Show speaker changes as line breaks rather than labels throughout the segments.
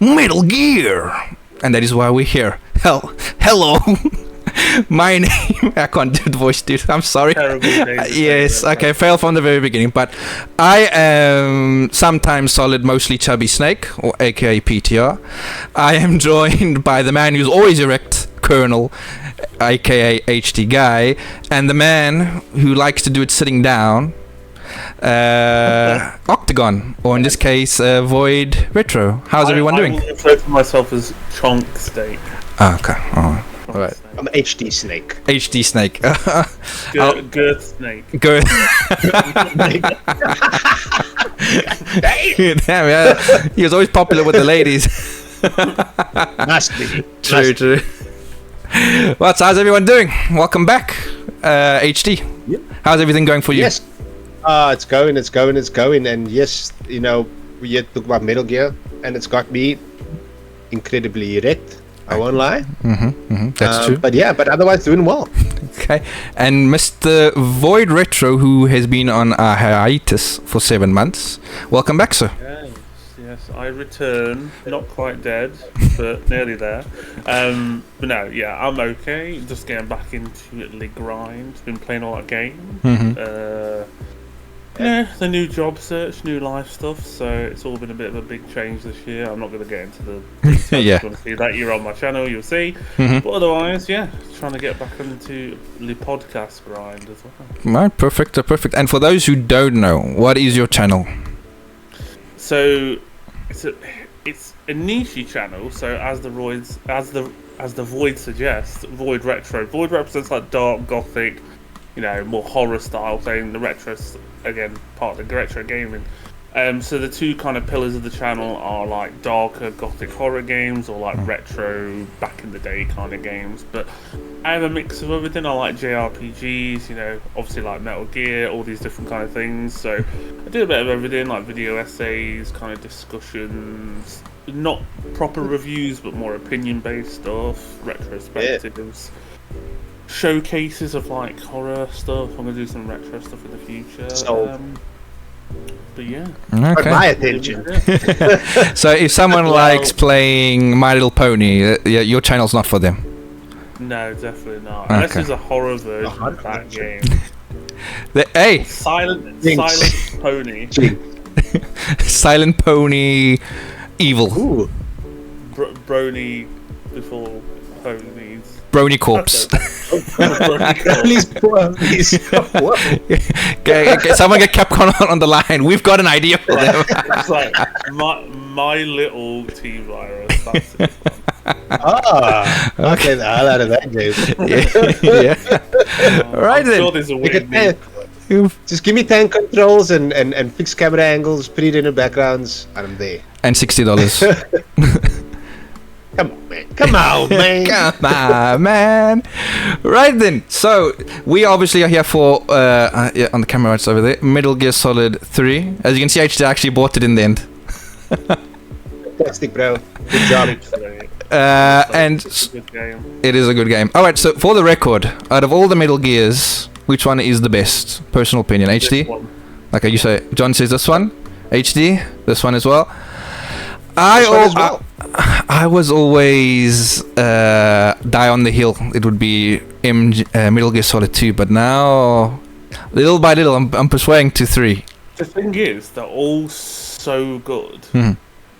Metal Gear, and that is why we're here. Hello. My name, I can't do the voice, dude. I'm sorry. Yes, okay, fail from the very beginning. But I am sometimes solid, mostly chubby snake, or aka PTR. I am joined by the man who's always erect, Colonel, aka HD guy, and the man who likes to do it sitting down, Octagon, or in this case, Void Retro. How's everyone doing?
I refer to myself as Chonk Steak.
Okay, all right.
I'm HD Snake.
HD Snake.
Girth Snake.
Girth. Damn, yeah. He was always popular with the ladies.
Must be.
True. How's everyone doing? Welcome back, HD.
Yep.
How's everything going for you?
Yes. It's going. And yes, you know, we yet talk about Metal Gear, and it's got me incredibly red. I won't lie.
That's true.
But otherwise doing well.
Okay. And Mr. Void Retro, who has been on a hiatus for 7 months. Welcome back, sir.
Yes, I return. Not quite dead, but nearly there. But no, yeah, I'm okay. Just getting back into the grind. Been playing a lot of games. Yeah, the new job search, new life stuff, so it's all been a bit of a big change this year. I'm not going to get into the details.
Yeah.
If you want to see that, you're on my channel, you'll see. But otherwise, yeah, trying to get back into the podcast grind as well.
Right, perfect. And for those who don't know, what is your channel?
So it's a niche channel. So as the Void suggests, Void Retro. Void represents like dark gothic, you know, more horror style thing. The retro, again, part of the retro gaming. So the two kind of pillars of the channel are like darker gothic horror games or like retro back in the day kind of games. But I have a mix of everything. I like JRPGs, you know, obviously like Metal Gear, all these different kind of things. So I do a bit of everything, like video essays, kind of discussions, not proper reviews, but more opinion-based stuff, retrospectives. Yeah. Showcases of like horror stuff. I'm gonna do some retro stuff in the future. But yeah,
okay. My attention.
So if someone likes playing My Little Pony, your channel's not for them.
No, definitely not. Unless there's a horror version of that game.
Hey,
Silent Pony.
Silent Pony, evil.
Ooh.
Brony before ponies.
Brony corpse.
Please.
Okay, someone get Capcom on the line. We've got an idea for them.
It's like my little T-Virus. That's it.
Okay, the hell out of that game.
Yeah. Right then.
Sure there's a weird name.
Just give me tank controls and fix camera angles, pretty in backgrounds, and I'm there.
And $60.
Come on, man.
Come on, man. Right then. So, we obviously are here for, on the camera right over there, Metal Gear Solid 3. As you can see, I actually bought it in the end.
Fantastic, bro. Good job.
And
It's a good game.
it is a good game. Alright, so for the record, out of all the Metal Gears, which one is the best? Personal opinion. HD? Okay, you say, John says this one. HD? This one as well. I was always die on the hill. It would be Metal Gear Solid 2, but now, little by little, I'm persuading to 3.
The thing is, they're all so good in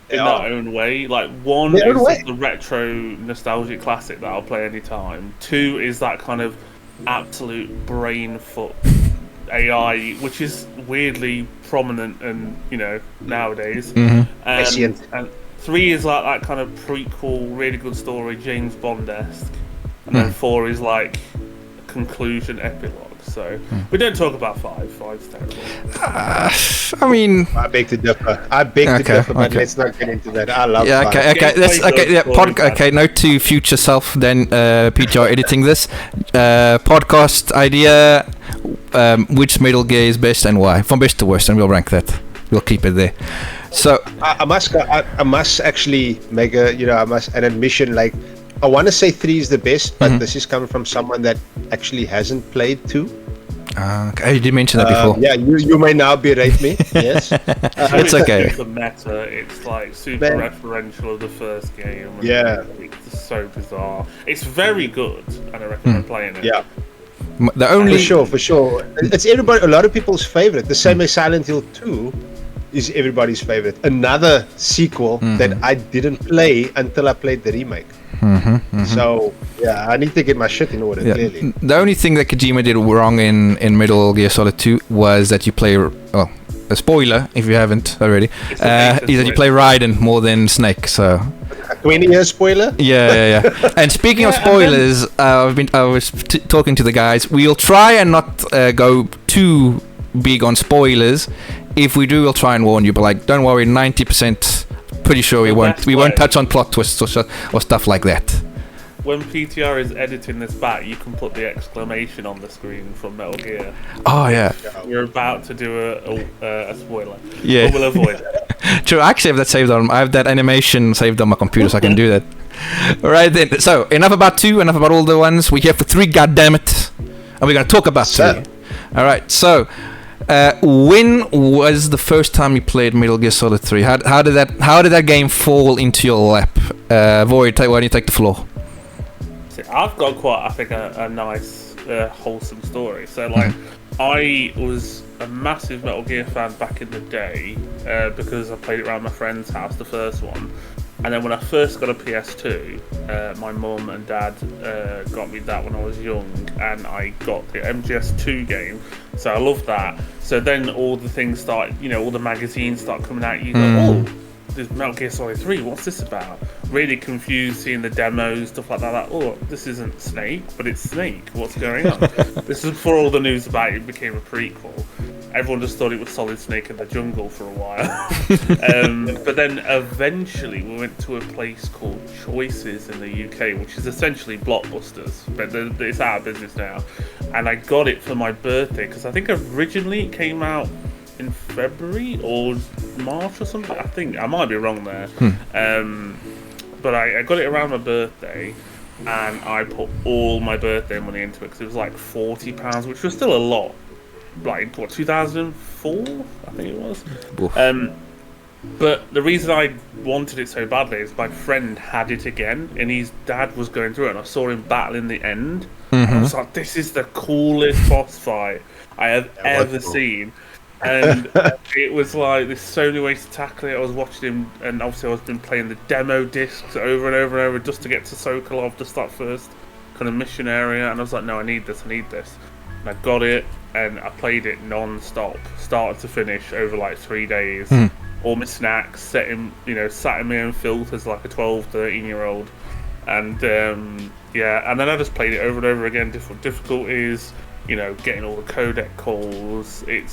their own way. Like, one is the retro nostalgic classic that I'll play anytime. 2 is that kind of absolute brain fuck AI, which is weirdly prominent and, you know, nowadays. And 3 is like that kind of prequel, really good story, James Bond-esque. And then 4 is like a conclusion epilogue. So we don't talk about 5. 5's terrible.
I mean,
I beg to differ. But let's not get into that. I love 5.
Okay. Note to future self. Then PTR editing this podcast idea. Which Metal Gear is best and why? From best to worst, and we'll rank that. We'll keep it there. So
I must actually make an admission. Like, I want to say 3 is the best, but this is coming from someone that actually hasn't played 2.
Okay. You did mention that before.
Yeah, you may now berate me. Yes.
It's okay.
The meta, it's like super referential of the first game. And
Yeah.
It's just so bizarre. It's very good, and I recommend playing it.
Yeah.
The only
For sure. It's a lot of people's favorite. The same as Silent Hill 2 is everybody's favorite. Another sequel that I didn't play until I played the remake. So yeah, I need to get my shit in order. Clearly,
the only thing that Kojima did wrong in Metal Gear Solid 2 was that you play. Well, a spoiler if you haven't already. Is that you play Raiden more than Snake. So.
A 20-year spoiler.
Yeah. And speaking of spoilers, I was talking to the guys. We'll try and not go too big on spoilers. If we do, we'll try and warn you. But like, don't worry, 90%. Pretty sure we won't touch on plot twists or stuff like that.
When PTR is editing this back, you can put the exclamation on the screen from Metal Gear.
Oh yeah.
You're about to do a spoiler.
Yeah.
But we'll avoid it.
True. I actually have that saved on. I have that animation saved on my computer, so I can do that. All right then. So enough about 2. Enough about all the ones. We're here for 3. goddammit, and we're gonna talk about 3. All right. So. When was the first time you played Metal Gear Solid 3? How did that game fall into your lap? Void, why don't you take the floor?
See, I've got quite, I think, a nice, wholesome story. So, like, I was a massive Metal Gear fan back in the day because I played it around my friend's house, the first one. And then when I first got a PS2, my mum and dad got me that when I was young, and I got the MGS2 game, so I loved that. So then all the things start, all the magazines start coming out, you go, oh, there's Metal Gear Solid 3, what's this about? Really confused seeing the demos, stuff like that, oh, this isn't Snake, but it's Snake, what's going on? This is before all the news about it became a prequel. Everyone just thought it was Solid Snake in the jungle for a while. But then eventually we went to a place called Choices in the UK, which is essentially Blockbusters, but it's out of business now. And I got it for my birthday, because I think originally it came out in February or March or something. I think, I might be wrong there. But I got it around my birthday, and I put all my birthday money into it, because it was like £40, which was still a lot. Like, what, 2004? I think it was. But the reason I wanted it so badly is my friend had it again, and his dad was going through it, and I saw him battle in the end. I was like, this is the coolest boss fight I have ever seen. And it was like, there's so many ways to tackle it. I was watching him, and obviously I've been playing the demo discs over and over and over just to get to Sokolov, just that first kind of mission area, and I was like, no, I need this. And I got it, and I played it non-stop, start to finish, over like 3 days. All my snacks, sat in my own filth as like a 12, 13-year-old. And and then I just played it over and over again, different difficulties, getting all the codec calls. I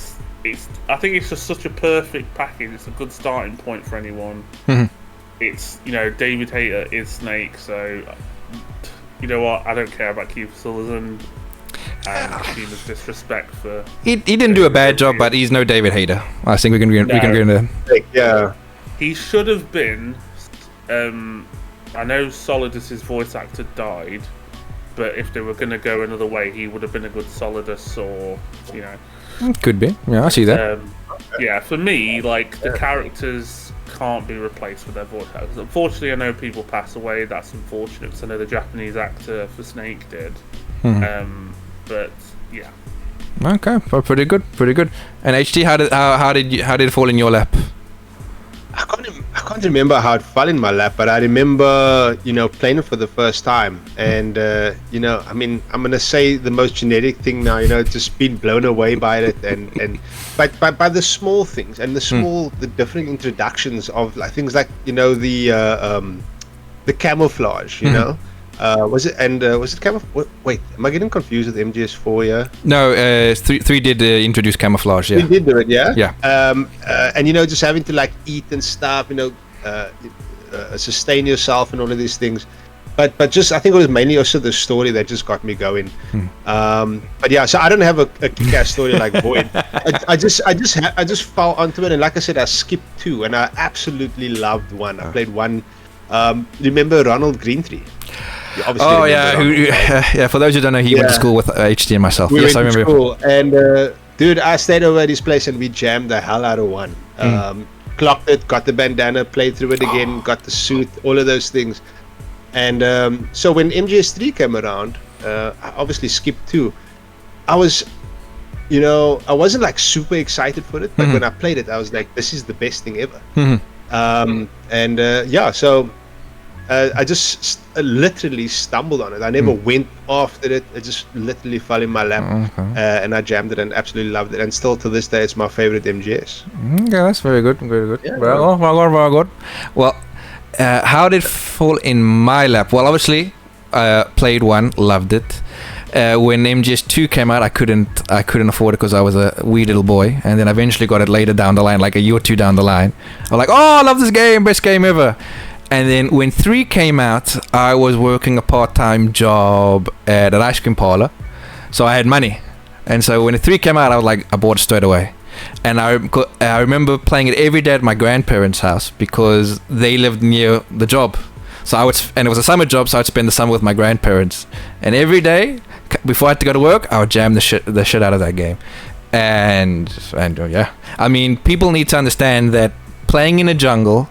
think it's just such a perfect package. It's a good starting point for anyone. It's, David Hayter is Snake, so you know what? I don't care about Kiefer Sutherland and Kojima's disrespect for. He
didn't do a bad job, but he's no David Hayter. I think we can go into.
Yeah.
He should have been. I know Solidus's voice actor died, but if they were going to go another way, he would have been a good Solidus, or
Could be. Yeah, I see that.
For me, like, the characters can't be replaced with their voice actors. Unfortunately, I know people pass away. That's unfortunate, because I know the Japanese actor for Snake did. But yeah.
Okay, pretty good. And HT, how did it fall in your lap?
I can't remember how it fell in my lap, but I remember, playing it for the first time, and I'm gonna say the most generic thing now, just being blown away by it, and by the small things and the different introductions of things like the camouflage, was it camouflage? Wait, am I getting confused with MGS4? Yeah.
No, 3 did introduce camouflage. Yeah.
3 did do it. Yeah.
Yeah.
And just having to eat and stuff, sustain yourself and all of these things. But just, I think it was mainly also the story that just got me going. But yeah, so I don't have a kick-ass story like Void. I just fell onto it, and like I said, I skipped 2, and I absolutely loved 1. I played 1. Remember Ronald Greentree? You obviously
Oh
remember
yeah,
Ronald.
yeah. For those who don't know, he went to
Yeah.
school with HD and myself.
We
Yes, I
went to
remember.
school, and dude, I stayed over at his place and we jammed the hell out of one. Clocked it, got the bandana, played through it again, got the suit, all of those things. And so when MGS3 came around, I obviously skipped 2. I was, I wasn't like super excited for it, but when I played it, I was like, this is the best thing ever. So I just literally stumbled on it. I never went after it. It just literally fell in my lap, and I jammed it and absolutely loved it. And still to this day, it's my favorite MGS.
Okay, that's very good. Very good.
Yeah.
Very good. Well, how did it fall in my lap? Well, obviously, played 1, loved it. When MGS2 came out, I couldn't afford it because I was a wee little boy, and then I eventually got it later down the line, like a year or 2 down the line. I was like, oh, I love this game, best game ever. And then when 3 came out, I was working a part-time job at an ice cream parlor, so I had money. And so when 3 came out, I was like, I bought it straight away. And I remember playing it every day at my grandparents' house because they lived near the job. So and it was a summer job, so I'd spend the summer with my grandparents. And every day, before I had to go to work, I would jam the shit out of that game. And yeah, I mean, people need to understand that playing in a jungle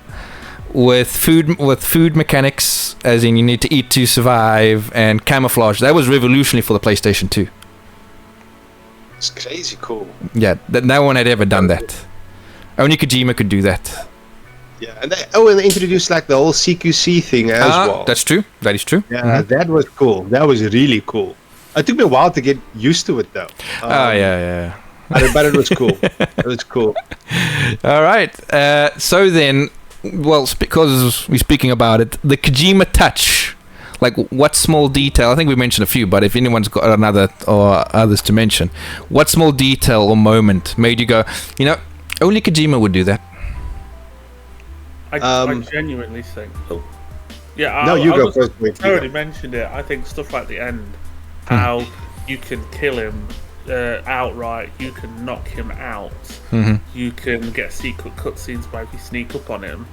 with food mechanics, as in you need to eat to survive, and camouflage, that was revolutionary for the PlayStation 2.
It's crazy cool.
Yeah, no one had ever done that. Only Kojima could do that.
Yeah, and they introduced like the whole CQC thing as well.
That's true. That is true.
Yeah, that was cool. That was really cool. It took me a while to get used to it though.
Yeah.
But it was cool. It was cool.
All right. So then, well, because we're speaking about it, the Kojima touch. Like, what small detail? I think we mentioned a few, but if anyone's got another or others to mention, what small detail or moment made you go, only Kojima would do that?
I genuinely think. Oh. Yeah,
no, you go first.
I already mentioned it. I think stuff like the end, how you can kill him outright, you can knock him out, you can get secret cutscenes by if you sneak up on him.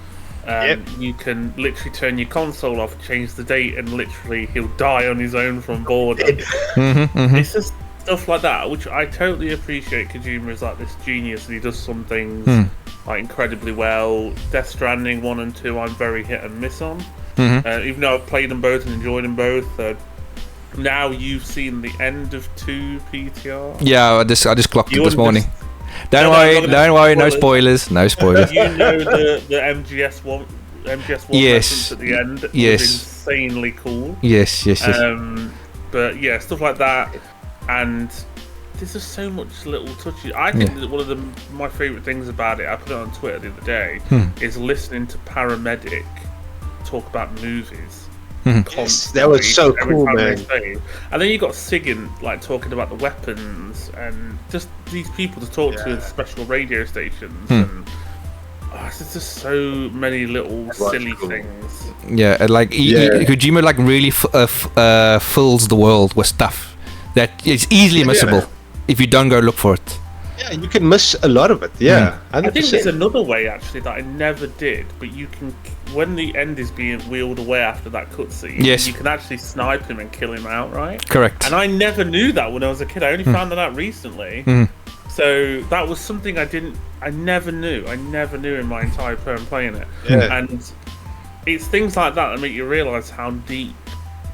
You can literally turn your console off, change the date, and literally he'll die on his own from boredom. It's just stuff like that, which I totally appreciate. Kojima is like this genius, and he does some things like incredibly well. Death Stranding 1 and 2, I'm very hit and miss on. Even though I've played them both and enjoyed them both. Now you've seen the end of 2 PTR.
Yeah, I just clocked it this morning. Don't worry, no spoilers. No spoilers.
You know the MGS1 reference at the end was insanely cool.
Yes.
But yeah, stuff like that, and there's just so much little touches. I think that one of my favourite things about it, I put it on Twitter the other day, is listening to Paramedic talk about movies.
Yes, that was so cool, man.
And then you got Siggin like talking about the weapons and just these people to talk to in special radio stations. And there's just so many little silly things.
Yeah, like Kojima like really fills the world with stuff that is easily missable if you don't go look for it.
Yeah, you can miss a lot of it. Yeah, 100%.
I think there's another way actually that I never did, but you can, when the end is being wheeled away after that cutscene, you can actually snipe him and kill him outright.
Correct.
And I never knew that when I was a kid. I only found that out recently. So that was something I never knew in my entire term playing it. And it's things like that that make you realise how deep,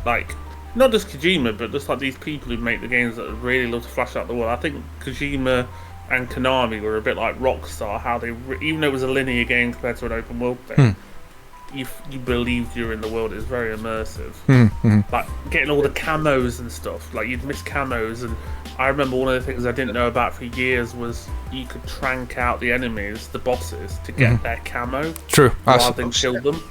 like, not just Kojima, but just like these people who make the games that really love to flash out the world. I think Kojima and Konami were a bit like Rockstar, how they, even though it was a linear game compared to an open world thing, you believed you were in the world. It was very immersive. Like getting all the camos and stuff, like you'd miss camos, and I remember one of the things I didn't know about for years was you could trank out the enemies, the bosses, to get their camo.
True.
Rather than kill them.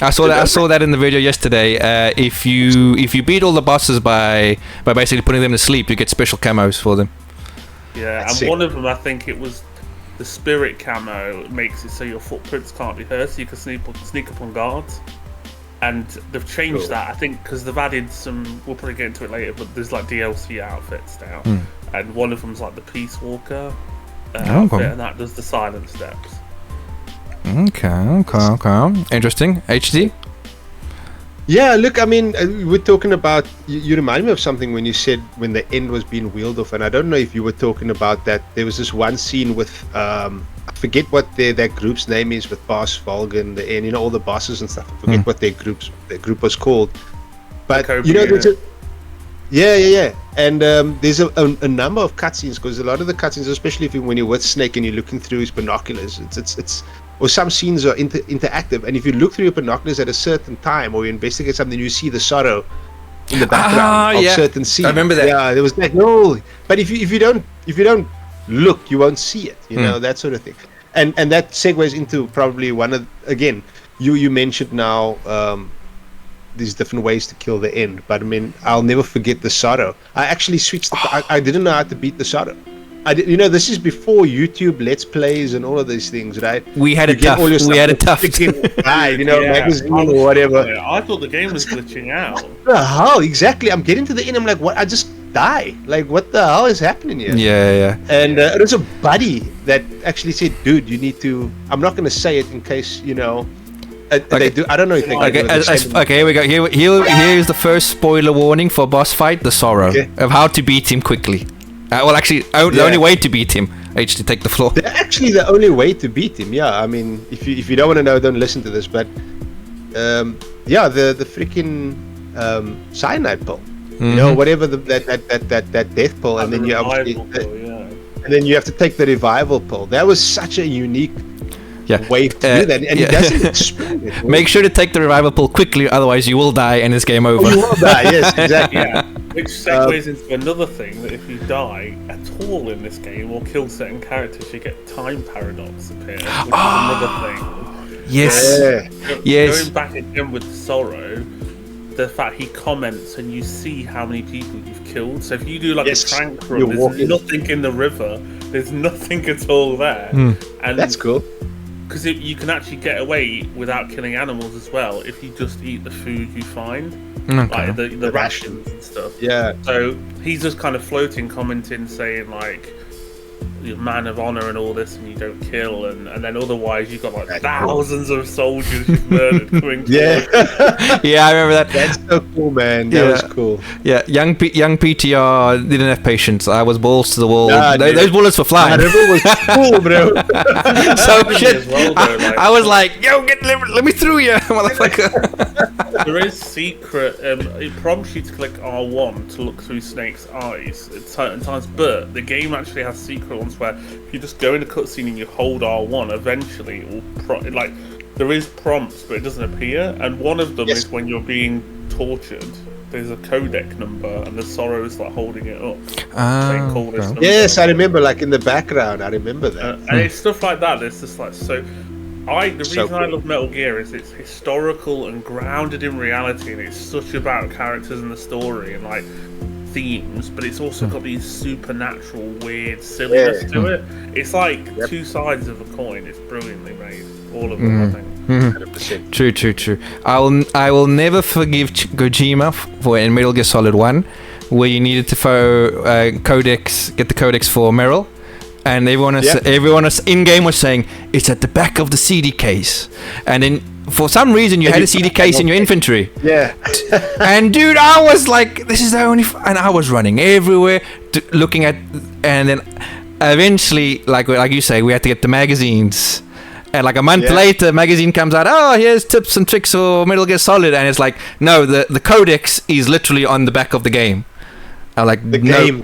I saw that in the video yesterday. If you beat all the bosses by basically putting them to sleep, you get special camos for them.
Yeah, and one of them, I think it was the spirit camo, makes it so your footprints can't be heard, so you can sneak up on guards. And they've changed that, I think, because they've added some. We'll probably get into it later, but there's like DLC outfits now, and one of them's like the Peace Walker outfit, and that does the silent steps.
Okay. Interesting. HD?
Yeah, look, I mean, we're talking about. You remind me of something when you said when the end was being wheeled off, and I don't know if you were talking about that. There was this one scene with I forget what that group's name is, with Boss Volga and all the bosses and stuff. I forget what their group was called, but there's yeah, and there's a number of cutscenes, because a lot of the cutscenes, especially when you're with Snake and you're looking through his binoculars, it's or some scenes are interactive, and if you look through your binoculars at a certain time or you investigate something, you see the sorrow in the background of certain scenes.
I remember that.
Yeah, there was like but if you don't look, you won't see it. That sort of thing, and that segues into probably one of, again, you mentioned now these different ways to kill the end, but I mean, I'll never forget the sorrow. I actually switched. I didn't know how to beat the sorrow. This is before YouTube Let's Plays and all of these things, right?
We had it tough.
Magazine or whatever.
I thought the game was glitching out.
What the hell? Exactly. I'm getting to the end. I'm like, what? I just die. Like, what the hell is happening here?
Yeah.
And it was a buddy that actually said, dude, you need to. I'm not going to say it in case, they do. I don't know if they
okay, here we go. Here's the first spoiler warning for boss fight, the Sorrow, of how to beat him quickly. The only way to beat him is to take the floor.
Actually, the only way to beat him, I mean, if you don't want to know, don't listen to this. But the freaking cyanide pill, whatever that death pill, and then you obviously, and then you have to take the revival pill. That was such a unique way to do that, and it doesn't explain it.
Make sure to take the revival pill quickly, otherwise you will die and it's game over.
You will die, yes, exactly.
Which segues into another thing, that if you die at all in this game or kill certain characters, you get time paradox appear, which is another thing.
Yes. Yes.
Going back again with Sorrow, the fact he comments and you see how many people you've killed. So if you do a trank run, there's nothing in the river, there's nothing at all there. And
that's cool.
Because you can actually get away without killing animals as well if you just eat the food you find, like the rations and stuff.
Yeah.
So he's just kind of floating, commenting, saying like, "You're a man of honor and all this, and you don't kill," and then otherwise you've got like thousands of soldiers you've murdered coming.
Yeah, I remember that.
That's so cool, man. That was cool.
Yeah, young PTR didn't have patience. I was balls to the wall. Those bullets were flying.
That was cool, bro.
So shit. I was like, "Yo, let me through you, motherfucker."
There is secret. It prompts you to click R1 to look through Snake's eyes at certain times, but the game actually has secret ones where if you just go in a cutscene and you hold R1, eventually it will there is prompts, but it doesn't appear. And one of them is when you're being tortured. There's a codec number, and the Sorrow is like holding it up. Saying, "Call this number."
Yes, I remember. Like in the background, I remember that.
And it's stuff like that. It's just like so. The reason I love Metal Gear is it's historical and grounded in reality, and it's such about characters and the story and like themes, but it's also got these supernatural, weird silliness to it. It's like two sides of a coin. It's brilliantly made, all of them. I think.
100%.
True. I will never forgive Kojima for in Metal Gear Solid 1, where you needed to get the codex for Meryl. And everyone in game was saying it's at the back of the CD case, and then for some reason you had a CD case in your inventory.
Yeah.
And dude, I was like, this is the only, and I was running everywhere looking at, and then eventually, like you say, we had to get the magazines. And like a month later, magazine comes out. Oh, here's tips and tricks for Metal Gear Solid, and it's like, no, the codex is literally on the back of the game. I'm like, no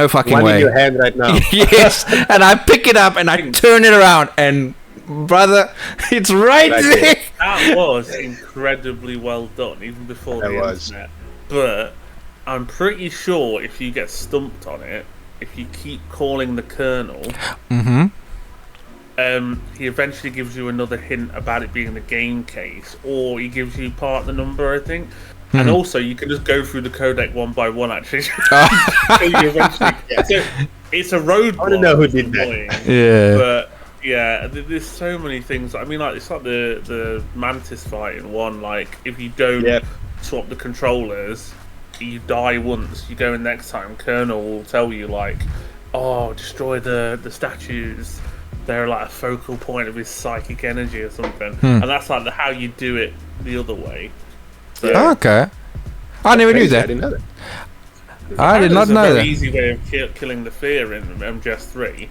fucking
way. One in your hand right now.
Yes, and I pick it up and I turn it around, and brother, it's right there.
That was incredibly well done, even before the internet. But I'm pretty sure if you get stumped on it, if you keep calling the Colonel, he eventually gives you another hint about it being the game case, or he gives you partner number, I think. And also, you can just go through the codec one by one, actually. So it's a roadblock.
I want to know who did that.
Yeah.
But, yeah, there's so many things. I mean, like, it's like the Mantis fight in one. Like, if you don't swap the controllers, you die once. You go in next time, Colonel will tell you, like, oh, destroy the statues. They're like a focal point of his psychic energy or something. And that's like how you do it the other way. So
Yeah.
Okay. I never knew
Crazy, I
that.
didn't know that.
I did not
there's
know
a very
that.
easy way of killing the fear in MGS3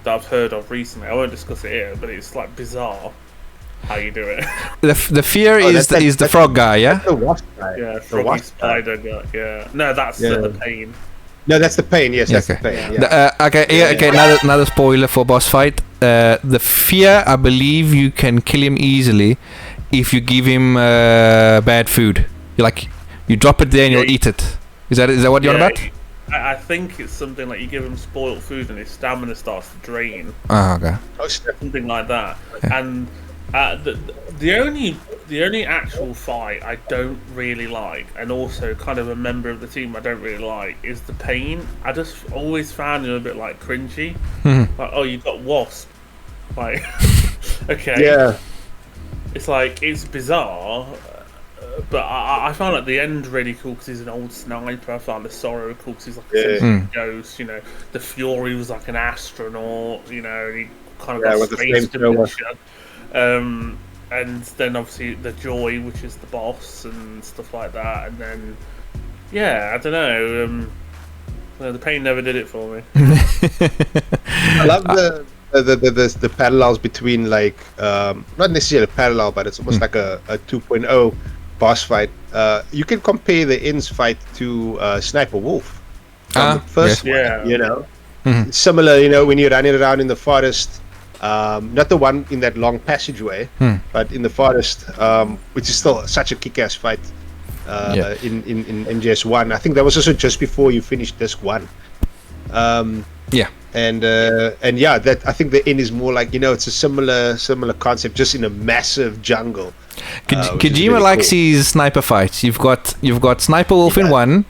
that I've heard of recently. I won't discuss it here, but it's like bizarre how you do it.
The fear
Oh,
is the frog guy, yeah?
The wasp guy.
Yeah,
The
froggy
wasp guy.
spider guy. Yeah, no, that's
Yeah.
the pain.
No, that's the pain. Yes, that's
Okay.
the pain. Yeah.
Okay. Another spoiler for boss fight. The fear, I believe you can kill him easily if you give him bad food. You drop it there and
Yeah,
you'll eat it. Is that what you're on about?
I think it's something like you give him spoiled food and his stamina starts to drain.
Oh, okay.
Oh, snap.
Something like that.
Yeah.
And the only actual fight I don't really like, and also kind of a member of the team I don't really like, is the pain. I just always found him a bit like cringy. Like, oh, you got wasp. Like, okay.
Yeah.
It's like, it's bizarre. But I found at the end really cool because he's an old sniper. I found the Sorrow cool because he's like a ghost. You know, the Fury was like an astronaut. You know, and he kind of got
with the
space
flamethrower.
dimension. And then obviously the Joy, which is the boss and stuff like that. And then, yeah, I don't know. The pain never did it for me.
I love the parallels between like not necessarily a parallel, but it's almost like a 2.0 boss fight. You can compare the ends fight to Sniper Wolf from the first one.
Yeah.
You know, similar. You know, when you're running around in the forest. Not the one in that long passageway, but in the forest, which is still such a kick-ass fight in MGS1. I think that was also just before you finished disc 1.
Yeah.
And yeah, that I think the end is more like, you know, it's a similar concept, just in a massive jungle.
Kojima
really
likes
cool.
his sniper fights. You've got Sniper Wolf in 1,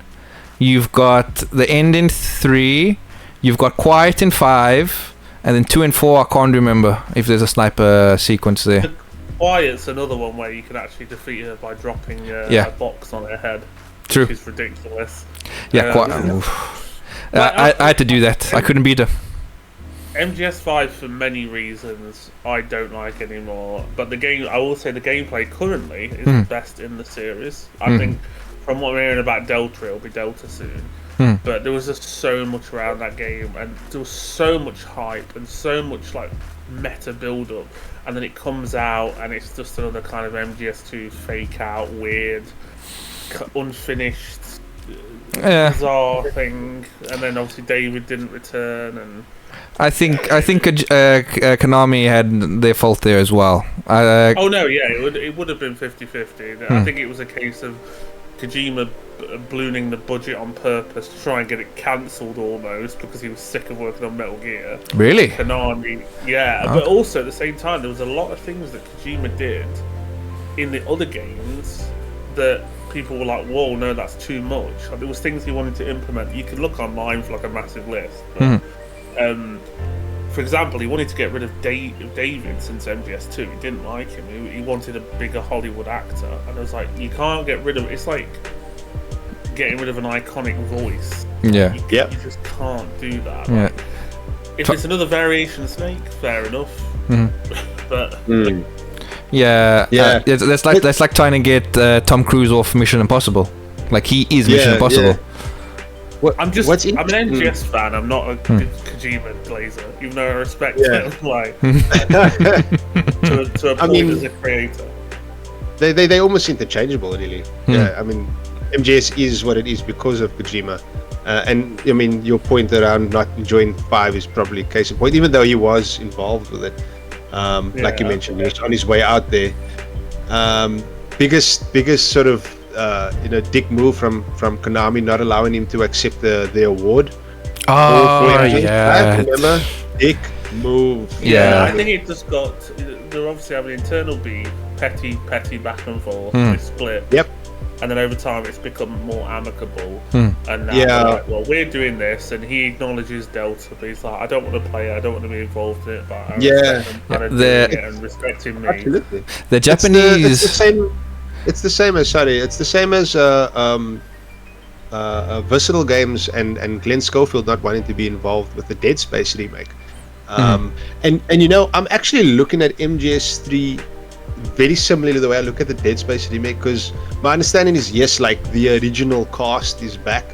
you've got the end in 3, you've got Quiet in 5, and then 2 and 4 I can't remember if there's a sniper sequence there.
Quiet's another one where you can actually defeat her by dropping a box on her head.
True.
Which is ridiculous.
Yeah, I had to do that. I couldn't beat her.
MGS5 for many reasons I don't like anymore, but I will say the gameplay currently is the best in the series. I think from what we're hearing about Delta, it'll be Delta soon. But there was just so much around that game, and there was so much hype and so much like meta build up, and then it comes out and it's just another kind of MGS2 fake out, weird, unfinished, bizarre thing. And then obviously David didn't return, and
I think Konami had their fault there as well.
oh no, yeah, it would have been 50-50. I think it was a case of Kojima ballooning the budget on purpose to try and get it cancelled almost because he was sick of working on Metal Gear.
Really?
Konami, yeah. But also at the same time, there was a lot of things that Kojima did in the other games that people were like, whoa, no, that's too much. Like, there was things he wanted to implement. You could look online for like a massive list. But, for example, he wanted to get rid of David since MGS2. He didn't like him. He wanted a bigger Hollywood actor. And I was like, you can't get rid of... It's like getting rid of an iconic voice.
Yeah.
You just can't do that.
Yeah.
Like, if it's another variation of Snake, fair enough. But...
Yeah. That's like trying to get Tom Cruise off Mission Impossible. Like, he is Mission Impossible.
I'm an MGS fan. I'm not a Kojima glazer, even though I respect him. Like, to a point as a creator.
They almost interchangeable, really. Yeah, I mean, MGS is what it is because of Kojima. And I mean, your point around not enjoying 5 is probably case in point, even though he was involved with it. Like you mentioned, he was on his way out there. Biggest sort of dick move from Konami, not allowing him to accept the award.
Oh yeah,
remember? Dick move.
Yeah.
I think it just got. They obviously have an internal beef, petty back and forth. They split.
Yep.
And then over time, it's become more amicable. And now, they're like, well, we're doing this, and he acknowledges Delta, but he's like, I don't want to play it, I don't want to be involved in it, but I respect him kind of doing it and respecting me.
Absolutely.
The Japanese.
It's the same as Versatile Games and Glenn Schofield not wanting to be involved with the Dead Space remake. And you know, I'm actually looking at MGS3 very similar to the way I look at the Dead Space remake, because my understanding is, yes, like the original cast is back,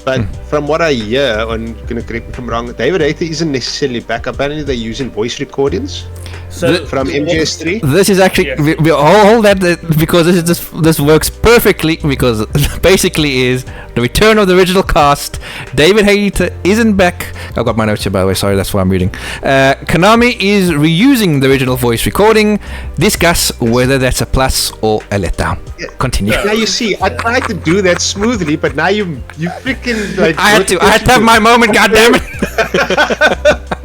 but from what I hear, and you can correct me if I'm wrong, David Hayter isn't necessarily back. Apparently they're using voice recordings from MGS3.
This is actually
Yes.
we all that because this works perfectly, because basically is the return of the original cast. David Hayter isn't back. I've got my notes here, by the way. Sorry, that's what I'm reading. Konami is reusing the original voice recording. Discuss whether that's a plus or a letdown. Continue.
Now you see, I tried to do that smoothly, but now you freaking like.
I had to have my moment. God damn it!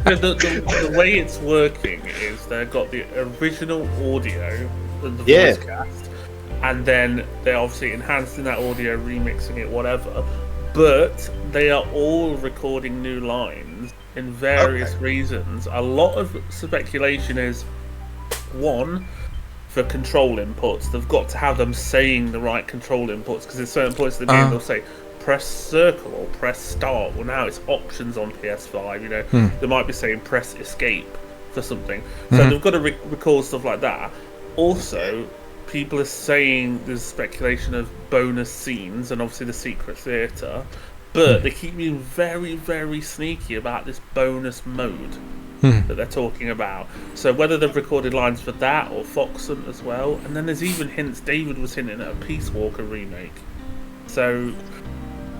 The way it's working is they've got the original audio and the voice cast, and then they're obviously enhancing that audio, remixing it, whatever. But they are all recording new lines in various reasons. A lot of speculation is, one, for control inputs. They've got to have them saying the right control inputs, because at certain points of the game they'll say press circle or press start. Well, now it's options on PS5. You know, they might be saying press escape for something. So they've got to record stuff like that. Also, people are saying there's speculation of bonus scenes and obviously the secret theatre, but they keep being very, very sneaky about this bonus mode that they're talking about. So whether they've recorded lines for that or Fox Hunt as well, and then there's even hints. David was hinting at a Peace Walker remake. So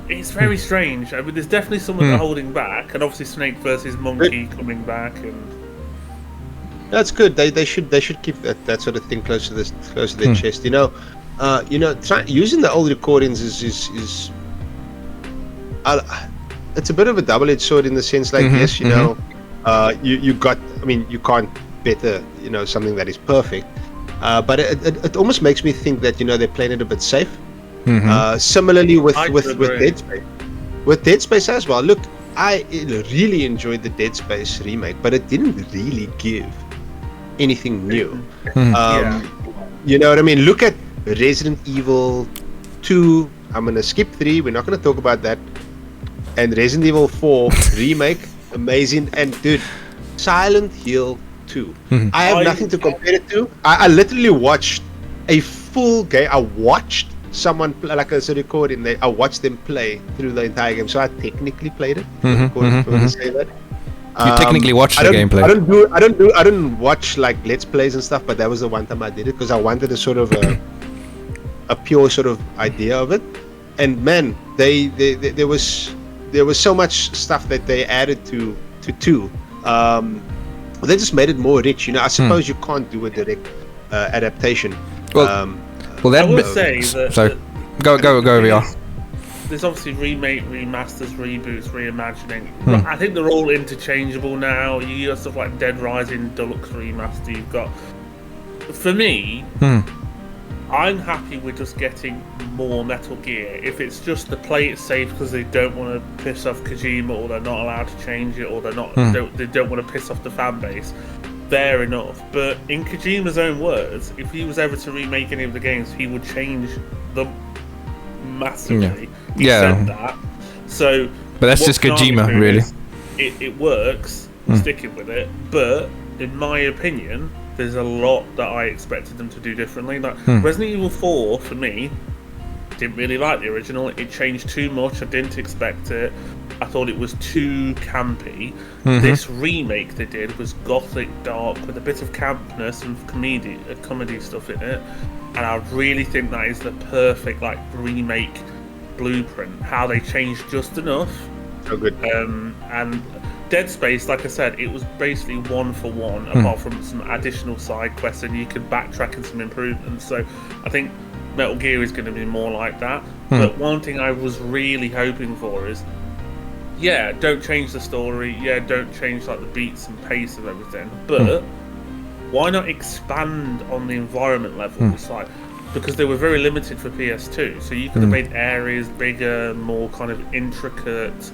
it's very strange. I mean, there's definitely someone they're holding back, and obviously Snake versus Monkey coming back, and
that's good. They should keep that sort of thing close to their chest. Using the old recordings is it's a bit of a double-edged sword in the sense, like, yes, you got. I mean, you can't better something that is perfect, but it almost makes me think that they're playing it a bit safe. Similarly with Dead Space, with Dead Space as well. Look, I really enjoyed the Dead Space remake, but it didn't really give anything new. You know what I mean? Look at Resident Evil 2. I'm gonna skip 3. We're not gonna talk about that. And Resident Evil 4 remake, amazing. And dude, Silent Hill 2. I have nothing to compare it to. I literally watched a full game. I watched someone like a recording. I watched them play through the entire game, so I technically played it. Say that.
You technically watched the gameplay.
I don't watch like Let's Plays and stuff, but that was the one time I did it because I wanted a sort of a pure sort of idea of it. And man, there was so much stuff that they added to 2. They just made it more rich. I suppose you can't do a direct adaptation.
Well,
I would say that.
So, go VR.
There's obviously remake, remasters, reboots, reimagining. I think they're all interchangeable now. You got stuff like Dead Rising Deluxe Remaster. You've got. For me, I'm happy with just getting more Metal Gear. If it's just to play it safe because they don't want to piss off Kojima, or they're not allowed to change it, or they don't want to piss off the fan base, fair enough. But in Kojima's own words, if he was ever to remake any of the games, he would change them massively. He said that. So,
but that's just Kojima, really.
It works. Sticking with it, but in my opinion, there's a lot that I expected them to do differently. Like Resident Evil 4, for me, didn't really like the original. It changed too much. I didn't expect it. I thought it was too campy. This remake they did was gothic, dark, with a bit of campness and comedy stuff in it. And I really think that is the perfect remake blueprint. How they changed just enough.
So good.
And Dead Space, like I said, it was basically one for one, apart from some additional side quests, and you could backtrack and some improvements. So I think Metal Gear is going to be more like that. But one thing I was really hoping for is, don't change the story. Don't change the beats and pace of everything. But why not expand on the environment levels? Because they were very limited for PS2, so you could have made areas bigger, more kind of intricate,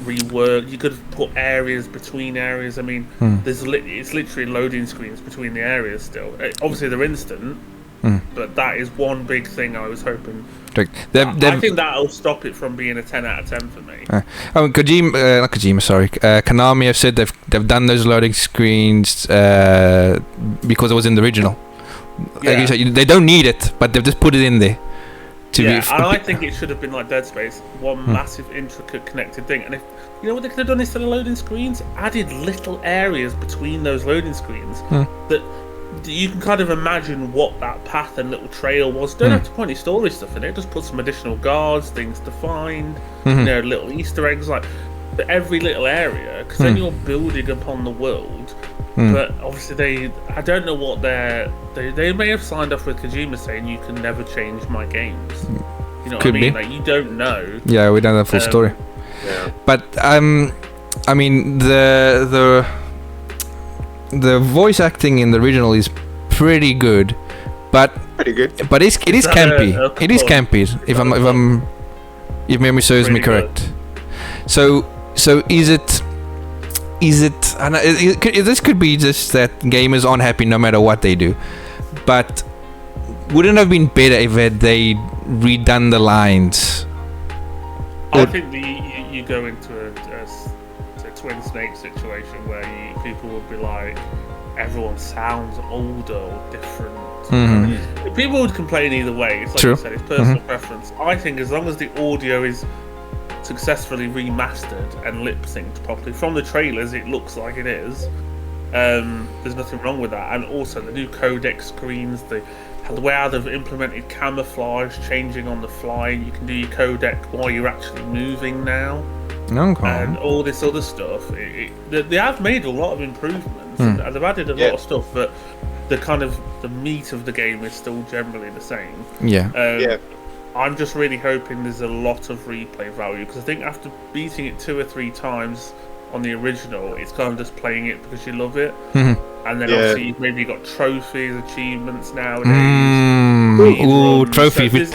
reworked. You could have put areas between areas. I mean, it's literally loading screens between the areas still. Obviously, they're instant, but that is one big thing I was hoping. I think that'll stop it from being a 10 out of 10 for me.
Konami have said they've done those loading screens because it was in the original. Like you said, they don't need it, but they've just put it in there.
And I think it should have been like Dead Space, one massive, intricate, connected thing. And if you know what they could have done instead of loading screens, added little areas between those loading screens that you can kind of imagine what that path and little trail was. Don't have to put any story stuff in it. Just put some additional guards, things to find, little Easter eggs like for every little area, because then you're building upon the world. But obviously I don't know what they may have signed off with Kojima saying you can never change my games. You know
Could
what I mean?
be.
Like you don't know.
Yeah, we don't have full story.
Yeah.
But I mean the voice acting in the original is pretty good, but
Pretty good.
it is campy. It is campy. If memory serves me
Really
correct. So is it? I know, this could be just that gamers aren't happy no matter what they do, but wouldn't it have been better if they redone the lines?
I think you go into a twin snake situation where people would be like, everyone sounds older or different. People would complain either way. It's like
True.
you said, it's personal preference. I think as long as the audio is successfully remastered and lip synced properly from the trailers, it looks like it is. There's nothing wrong with that. And also the new codec screens, the way how they've implemented camouflage, changing on the fly. You can do your codec while you're actually moving now, and all this other stuff. They have made a lot of improvements, and they've added a lot of stuff, but the meat of the game is still generally the same. I'm just really hoping there's a lot of replay value, because I think after beating it 2 or 3 times on the original, it's kind of just playing it because you love it. And then obviously you've maybe got trophies, achievements nowadays.
Ooh, trophies.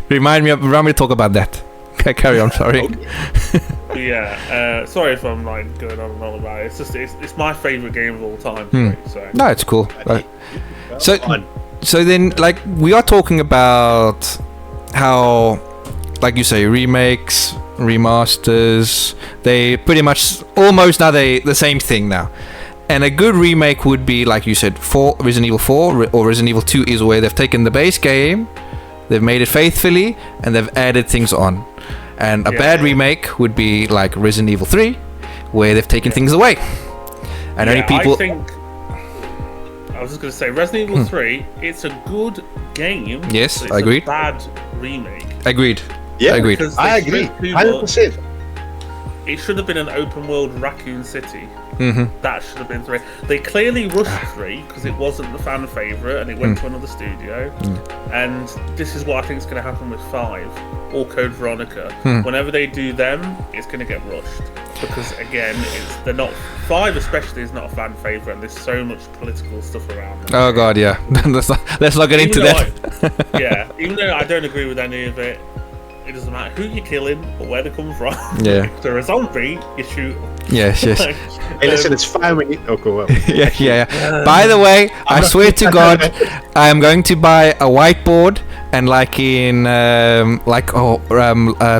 Remind me to talk about that. Okay, carry on, sorry.
Sorry if I'm like going on and on about it. It's just it's my favourite game of all time. So.
No, it's cool. So then, like, we are talking about how, like you say, remakes, remasters, they pretty much almost now the same thing now. And a good remake would be, like you said, Resident Evil 4 or Resident Evil 2 is where they've taken the base game, they've made it faithfully, and they've added things on. And a bad remake would be like Resident Evil 3, where they've taken things away. And only people...
I was just going to say, Resident Evil 3, it's a good game.
Yes,
it's
I agree.
A bad remake.
Agreed.
Yeah,
agreed.
I agree. 100%.
It should have been an open world Raccoon City. That should have been 3. They clearly rushed 3 because it wasn't the fan favourite and it went to another studio. And this is what I think is going to happen with 5 or Code Veronica. Whenever they do them, it's going to get rushed. Because again, they're not 5 especially is not a fan favourite, and there's so much political stuff around them.
Oh god, yeah. let's not get into that.
Even though I don't agree with any of it, it doesn't matter who you're killing or where they come from. If they're a zombie, you shoot them.
Yes.
Hey, listen, it's fine when you... Oh, go on.
Yeah. By the way, I swear to God, I am going to buy a whiteboard, and like in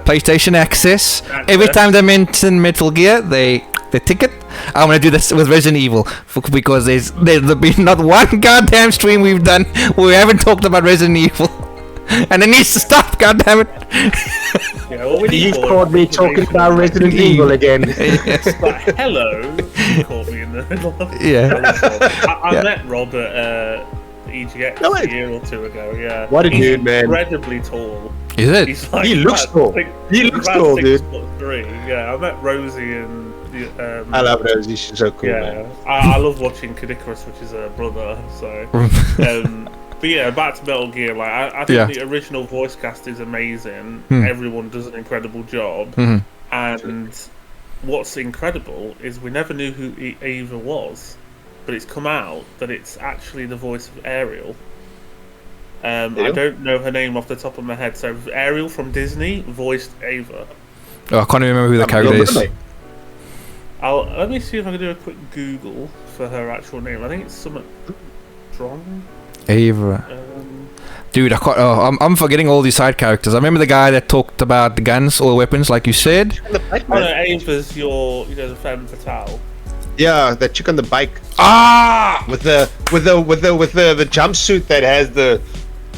PlayStation Access, every time they mention Metal Gear, they tick it. I'm gonna do this with Resident Evil because there's been not one goddamn stream we've done where we haven't talked about Resident Evil. And it needs to stop, goddammit.
You caught me talking about Resident Evil again.
But hello, you caught me in the middle of I met Rob at EGX a year or 2 ago. Yeah,
what a dude, man!
Incredibly tall.
Is it?
He's like
he looks tall. He looks tall, dude.
6'3". Yeah, I met Rosie and.
I love Rosie. She's so cool.
Yeah, man. I love watching Kid Icarus, which is her brother. So. But yeah, back to Metal Gear. Like I think the original voice cast is amazing. Everyone does an incredible job, and what's incredible is we never knew who Ava was, but it's come out that it's actually the voice of Ariel. I don't know her name off the top of my head. So Ariel from Disney voiced Ava.
Oh, I can't even remember who the character is.
Let me see if I can do a quick Google for her actual name. I think it's something Strong.
Ava. Dude, I'm forgetting all these side characters. I remember the guy that talked about the guns or the weapons, like you said.
Ava's the femme fatale.
Yeah, that chick on the bike with the jumpsuit that has the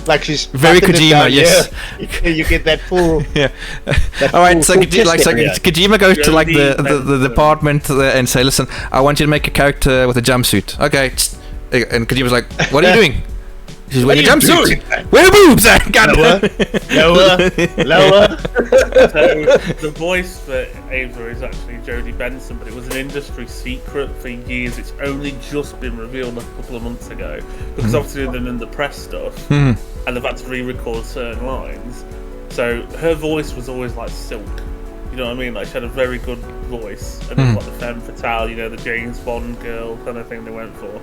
like she's
Very
buttoned it
Kojima,
down,
yes.
yeah. You get that full.
Yeah.
that
All right,
full-
so
full
Kojima,
chest area.
Kojima goes to like the
Jodie
department and say, listen, I want you to make a character with a jumpsuit. Okay. And Kojima's like, what are you doing? She's wearing a
What are you
jumpsuit.
doing?
Where are boobs? God
Lower.
So the voice for Ava is actually Jodie Benson, but it was an industry secret for years. It's only just been revealed a couple of months ago because obviously they're in the press stuff and they've had to re-record certain lines. So her voice was always like silk. You know what I mean? Like she had a very good voice, and it's like the femme fatale, you know, the James Bond girl kind of thing they went for.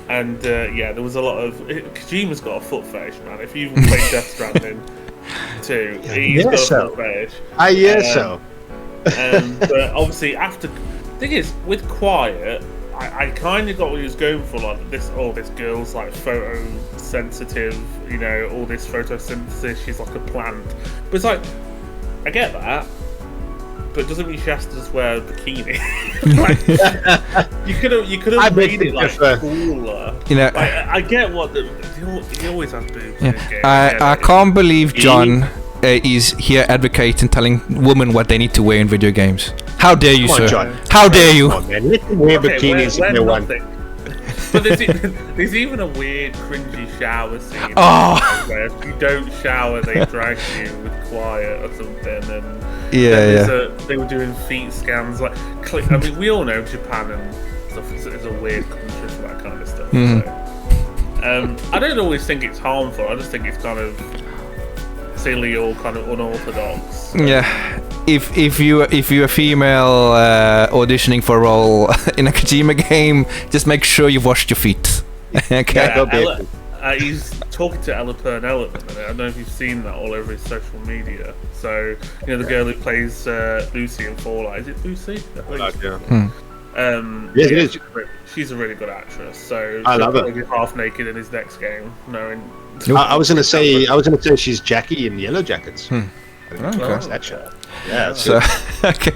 And yeah, there was a lot of Kojima's got a foot fetish, man. If you played Death Stranding 2, he's got a foot fetish.
I guess so.
But obviously, after thing is with Quiet, I kind of got what he was going for, like this. Oh, this girl's like photosensitive, you know, all this photosynthesis. She's like a plant, but it's like I get that. But doesn't mean she has to just wear a bikini. Like, you could have made it like cooler.
You know,
like, I get what he always has boobs in his game.
I can't believe John is here advocating telling women what they need to wear in video games. How dare you,
Come on,
sir?
John.
How dare you?
Come on, man. Let them wear bikinis if they want.
But there's even a weird, cringy shower scene.
Oh.
Where if you don't shower, they drag you with Quiet or something. And
Yeah.
they were doing feet scans. Like, I mean, we all know Japan and stuff is a weird country for that kind of stuff. So. I don't always think it's harmful. I just think it's kind of silly or kind of unorthodox.
Yeah. If you're a female auditioning for a role in a Kojima game, just make sure you've washed your feet. Okay.
He's talking to Ella Purnell at the minute. I don't know if you've seen that all over his social media. So, you know, the girl who plays Lucy in Fallout. Is it Lucy? I think
Yes, it is.
She's a really good actress. So
I love
she'll
her.
probably be half naked in his next game. Knowing.
I was gonna say she's Jackie in Yellow Jackets. I don't know if that show. Yeah.
So, okay,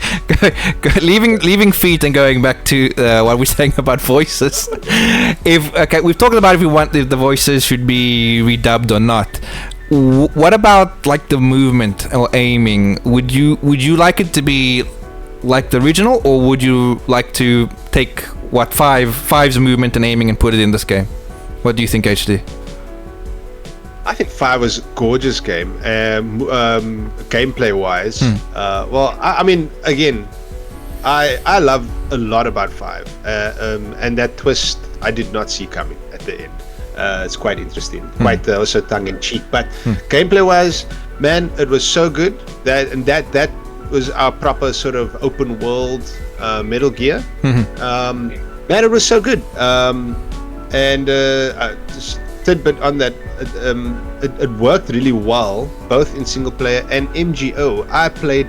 leaving feet and going back to what we're saying about voices. We've talked about if the voices should be redubbed or not. What about like the movement or aiming? Would you like it to be like the original, or would you like to take Five's movement and aiming and put it in this game? What do you think, HD?
I think 5 was a gorgeous game, gameplay wise. Well, I mean, again, I love a lot about 5, and that twist I did not see coming at the end. It's quite interesting, quite also tongue in cheek. But gameplay wise, man, it was so good that was our proper sort of open world Metal Gear. Man, it was so good. Just tidbit on that, it worked really well both in single player and MGO. I played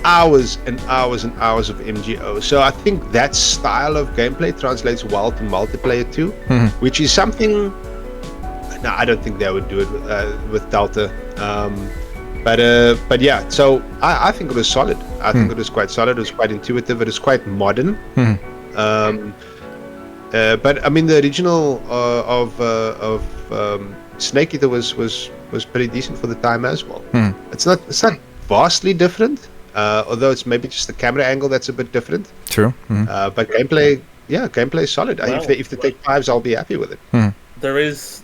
hours and hours and hours of MGO, so I think that style of gameplay translates well to multiplayer too, which is something. No, I don't think they would do it with Delta, but yeah. So I think it was solid. I think it was quite solid. It was quite intuitive. It was quite modern. But I mean, the original of Snake Eater was pretty decent for the time as well. It's not vastly different, although it's maybe just the camera angle that's a bit different.
True.
But gameplay is solid.
Well,
if they take 5s, I'll be happy with it.
There is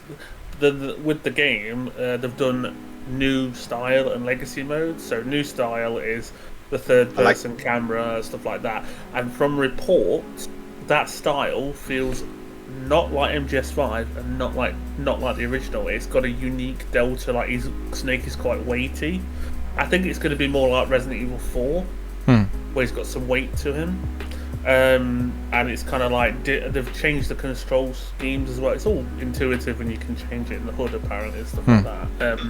with the game, they've done new style and legacy modes. So new style is the third person camera, stuff like that. And from reports, that style feels not like MGS5 and not like the original. It's got a unique delta. Like Snake is quite weighty. I think it's going to be more like Resident Evil 4, where he's got some weight to him. And it's kind of like they've changed the control schemes as well. It's all intuitive and you can change it in the HUD apparently and stuff like that.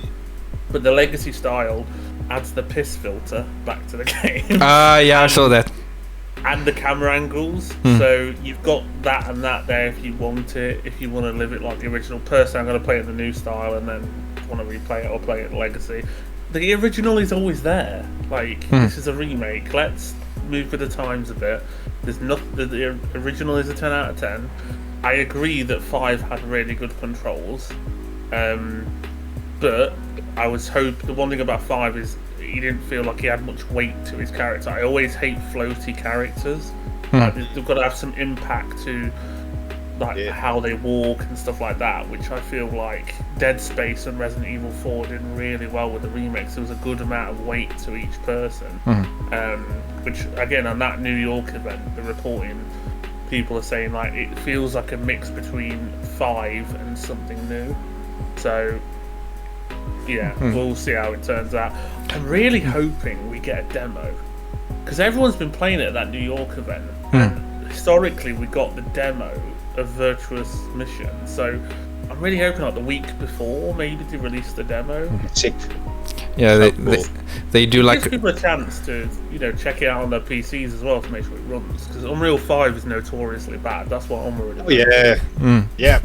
But the legacy style adds the piss filter back to the game.
Yeah, I saw that.
And the camera angles, so you've got that and that there if you want it. If you want to live it like the original. Personally, I'm going to play it in the new style, and then if you want to replay it or play it legacy. The original is always there. Like this is a remake. Let's move with the times a bit. There's not the original is a 10 out of 10. I agree that 5 had really good controls, but I was hoping the one thing about 5 is he didn't feel like he had much weight to his character. I always hate floaty characters. Like, they've got to have some impact to how they walk and stuff like that, which I feel like Dead Space and Resident Evil 4 did really well with the remakes. There was a good amount of weight to each person, which again on that New York event, the reporting, people are saying like it feels like a mix between 5 and something new. So yeah, we'll see how it turns out. I'm really hoping we get a demo, because everyone's been playing it at that New York event, and historically we got the demo of Virtuous Mission, so I'm really hoping like the week before maybe to release the demo.
Sick.
Yeah, they do like
gives people a chance to check it out on their PCs as well to make sure it runs, because Unreal 5 is notoriously bad. That's what I'm worried about.
Yeah.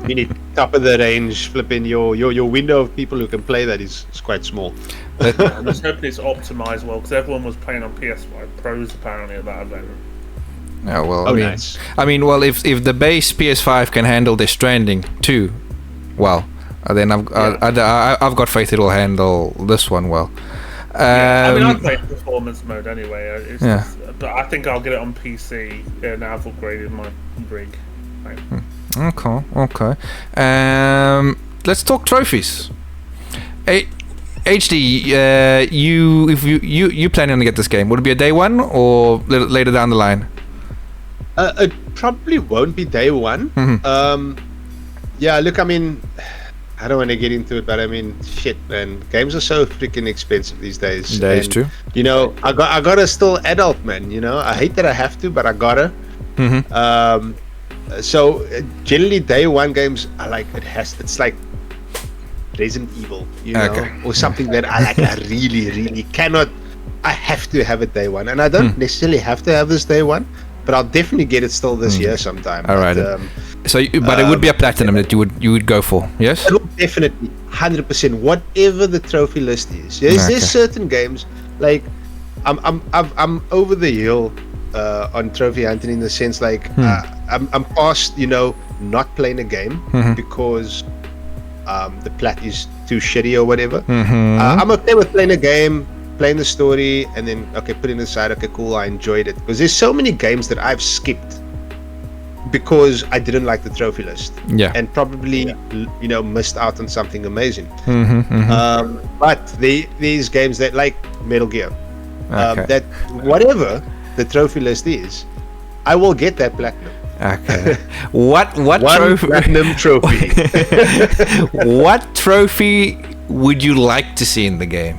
You need top of the range. Flipping your window of people who can play that is quite small.
I'm just hoping it's optimized well, because everyone was playing on PS5 Pros apparently at that event.
Yeah, well,
nice.
I mean, well, if the base PS5 can handle Death Stranding too, well, then I've got faith it will handle this one well.
I mean, I've played performance mode anyway. But I think I'll get it on PC. Now I've upgraded my rig. Right.
Okay. Let's talk trophies. HD, you planning to get this game? Would it be a day one or later down the line?
It probably won't be day one. Yeah, look, I mean, I don't want to get into it, but I mean, shit, man, games are so freaking expensive these days.
That is true.
I gotta still adult, man. I hate that I have to, but I gotta. So generally, day one games are like it's like Resident Evil, or something that I like. I really, really cannot. I have to have it day one, and I don't necessarily have to have this day one. But I'll definitely get it still this year sometime.
All right. But it would be a platinum that you would go for, yes?
It'll definitely 100%. Whatever the trophy list is. There's certain games like I'm over the hill on trophy hunting, in the sense like I'm past not playing a game because the plat is too shitty or whatever. I'm okay with playing a game, playing the story, and then put it aside. Okay, cool, I enjoyed it, because there's so many games that I've skipped because I didn't like the trophy list, and probably missed out on something amazing. But these games that like Metal Gear, that whatever the trophy list is, I will get that platinum.
Okay. What trophy?
Platinum trophy.
What trophy would you like to see in the game?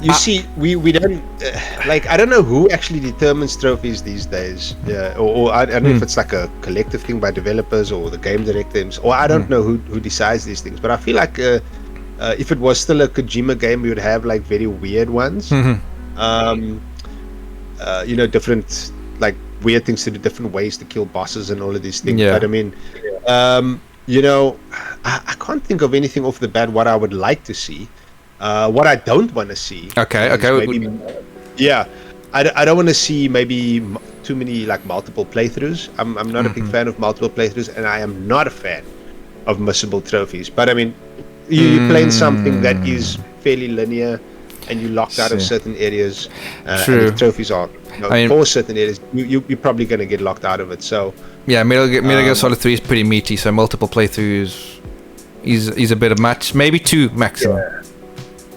You see, we don't I don't know who actually determines trophies these days. Or I don't know if it's like a collective thing by developers or the game directors, or I don't know who decides these things. But I feel like if it was still a Kojima game, we would have like very weird ones. Different like weird things to do, different ways to kill bosses and all of these things. But I mean, I can't think of anything off the bat what I would like to see. What I don't want to see.
Okay.
Maybe, I don't want to see maybe too many like multiple playthroughs. I'm not a big fan of multiple playthroughs, and I am not a fan of missable trophies. But I mean, you're playing something that is fairly linear, and you're locked out of certain areas.
True.
And the trophies are for certain areas. You're probably going to get locked out of it. So
yeah, Metal Gear Solid 3 is pretty meaty. So multiple playthroughs is a bit of match. Maybe 2 maximum.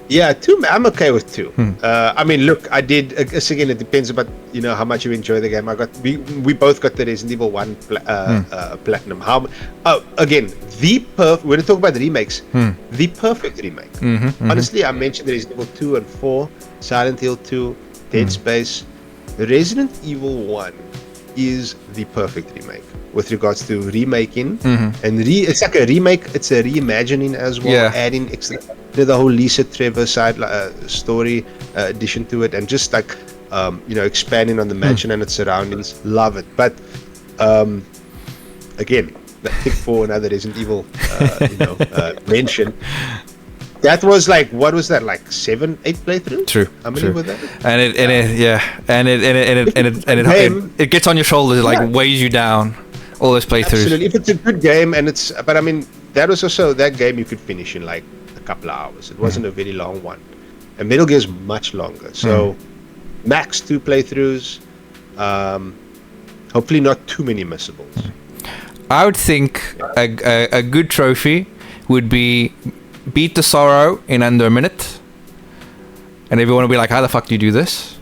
Yeah, 2. I'm okay with 2. I mean, look, I did. Again, it depends about how much you enjoy the game. We both got the Resident Evil 1 platinum. Again, when we talk about remakes, the perfect remake. Honestly, I mentioned Resident Evil 2 and 4, Silent Hill 2, Dead Space. Resident Evil 1 is the perfect remake with regards to remaking, and it's like a remake. It's a reimagining as well, adding extra. The whole Lisa Trevor side story addition to it, and just like expanding on the mansion and its surroundings. Love it. But again, the pick for another Resident Evil mention. That was like, what was that, like 7, 8 playthroughs?
True.
How many
true.
were that?
And it gets on your shoulders, like weighs you down. All those playthroughs.
Absolutely. If it's a good game, but I mean, that was also that game you could finish in like a couple of hours. It wasn't a very long one. And Metal Gear is much longer. So max 2 playthroughs. Hopefully not too many missables.
I would think a good trophy would be beat the sorrow in under a minute, and everyone would be like, "How the fuck do you do this?"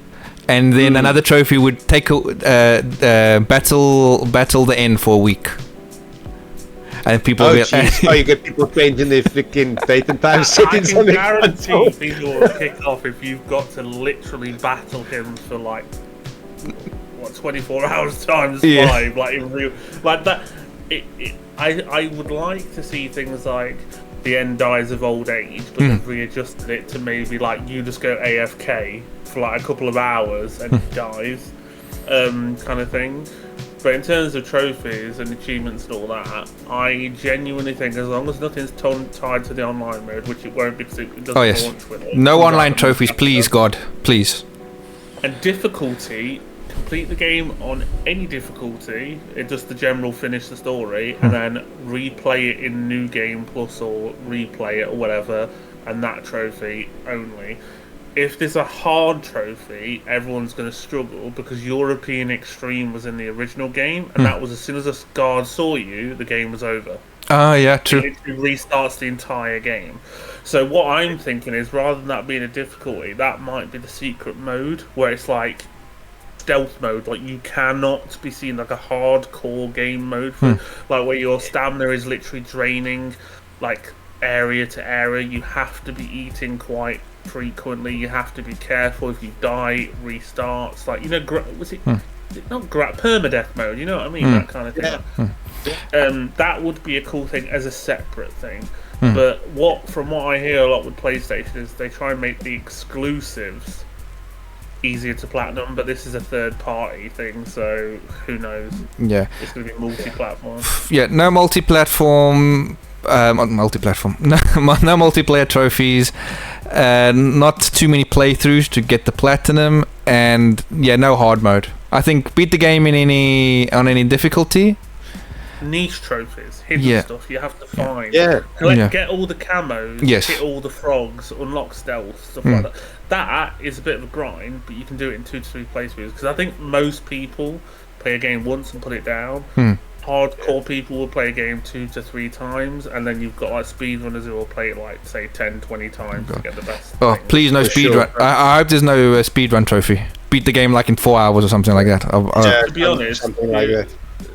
And then another trophy would take battle the end for a week, and people.
You get people changing their freaking date and time settings.
I can guarantee people will kick off if you've got to literally battle him for like 24 hours times 5, like in real, like that. I would like to see things like the end dies of old age, but they've readjusted it to maybe like you just go AFK for like a couple of hours and he dies, kind of thing. But in terms of trophies and achievements and all that, I genuinely think as long as nothing's tied to the online mode, which it won't because it doesn't launch with it.
No online trophies, please, God, please.
And difficulty, complete the game on any difficulty, it just the general finish the story, and then replay it in New Game Plus or replay it or whatever, and that trophy only. If there's a hard trophy, everyone's going to struggle because European Extreme was in the original game, and that was as soon as a guard saw you, the game was over.
Yeah, true.
It restarts the entire game. So what I'm thinking is, rather than that being a difficulty, that might be the secret mode, where it's like stealth mode, like you cannot be seen, like a hardcore game mode, for, like where your stamina is literally draining, like area to area. You have to be eating quite frequently. You have to be careful. If you die, it restarts. Like, you know, was it not permadeath mode? You know what I mean? That kind of thing. That would be a cool thing as a separate thing. But from what I hear a lot with PlayStation is they try and make the exclusives easier to platinum, but this is a third party thing, so who knows? Yeah, it's going to be multi-platform.
Yeah, no multi-platform. No multiplayer trophies, not too many playthroughs to get the platinum, and no hard mode. I think beat the game on any difficulty.
Niche trophies, hidden stuff you have to find. Get all the camos, hit all the frogs, unlock stealth, stuff like that. That is a bit of a grind, but you can do it in 2 to 3 playthroughs, because I think most people play a game once and put it down. Hardcore people will play a game 2 to 3 times, and then you've got like speedrunners who will play it like, say, 10, 20 times to get the best thing.
Please no speedrun. I hope there's no speedrun trophy. Beat the game like in 4 hours or something like that.
To be honest,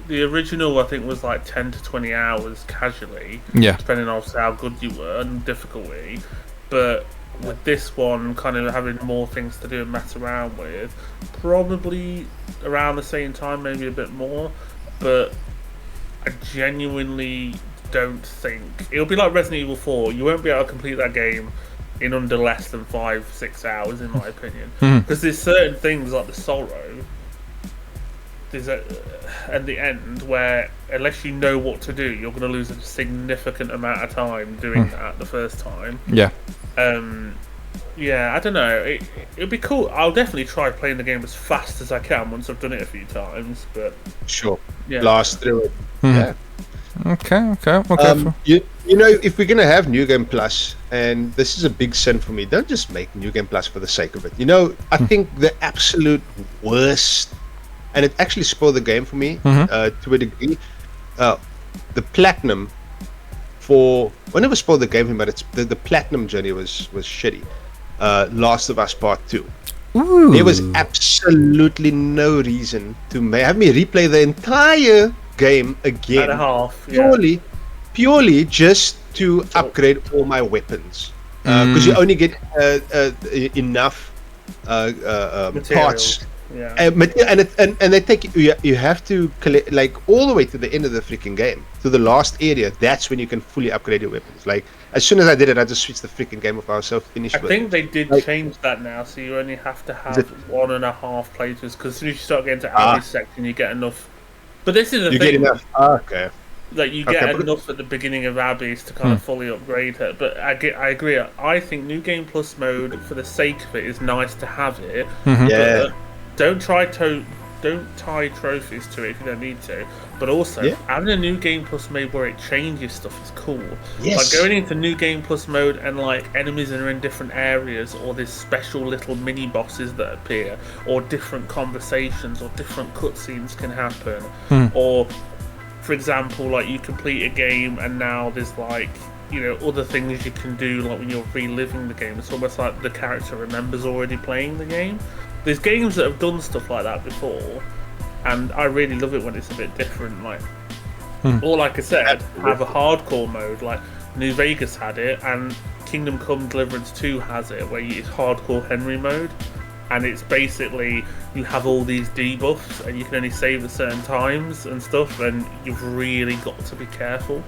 the original I think was like 10 to 20 hours casually, depending on how good you were and difficulty. But with this one kind of having more things to do and mess around with, probably around the same time, maybe a bit more. But I genuinely don't think it'll be like Resident Evil 4. You won't be able to complete that game in under less than 5-6 hours, in my opinion, because there's certain things like the sorrow at the end where unless you know what to do, you're going to lose a significant amount of time doing that the first time. I don't know. It'd be cool. I'll definitely try playing the game as fast as I can once I've done it a few times. But
blast through it.
Okay.
You know, if we're gonna have New Game Plus, and this is a big sin for me, don't just make New Game Plus for the sake of it. You know, I think the absolute worst, and it actually spoiled the game for me to a degree. The platinum for never spoiled the game for me, but it's the platinum journey was shitty. Last of Us Part 2.
Ooh.
There was absolutely no reason to have me replay the entire game again.
And a half,
purely just to upgrade all my weapons. Because you only get enough parts. And they take you have to collect like all the way to the end of the freaking game, to the last area. That's when you can fully upgrade your weapons. Like as soon as I did it, I just switched the freaking game off. I was so finished.
I think they did change that now, so you only have to have 1.5 playthroughs. Because as soon as you start getting to Ali's section, you get enough. But this is the thing.
Get enough. Okay.
Like you get enough at the beginning of Abby's to kind of fully upgrade her. But I agree. I think New Game Plus mode, for the sake of it, is nice to have it. But don't tie trophies to it if you don't need to. But also, having a New Game Plus mode where it changes stuff is cool. Like going into New Game Plus mode and like enemies are in different areas, or there's special little mini bosses that appear, or different conversations or different cutscenes can happen, or for example, like you complete a game and now there's like, you know, other things you can do, like when you're reliving the game. It's almost like the character remembers already playing the game. There's games that have done stuff like that before, and I really love it when it's a bit different. Like, or like I said, have a hardcore mode. Like New Vegas had it, and Kingdom Come Deliverance 2 has it, where it's hardcore Henry mode. And it's basically, you have all these debuffs and you can only save at certain times and stuff, and you've really got to be careful.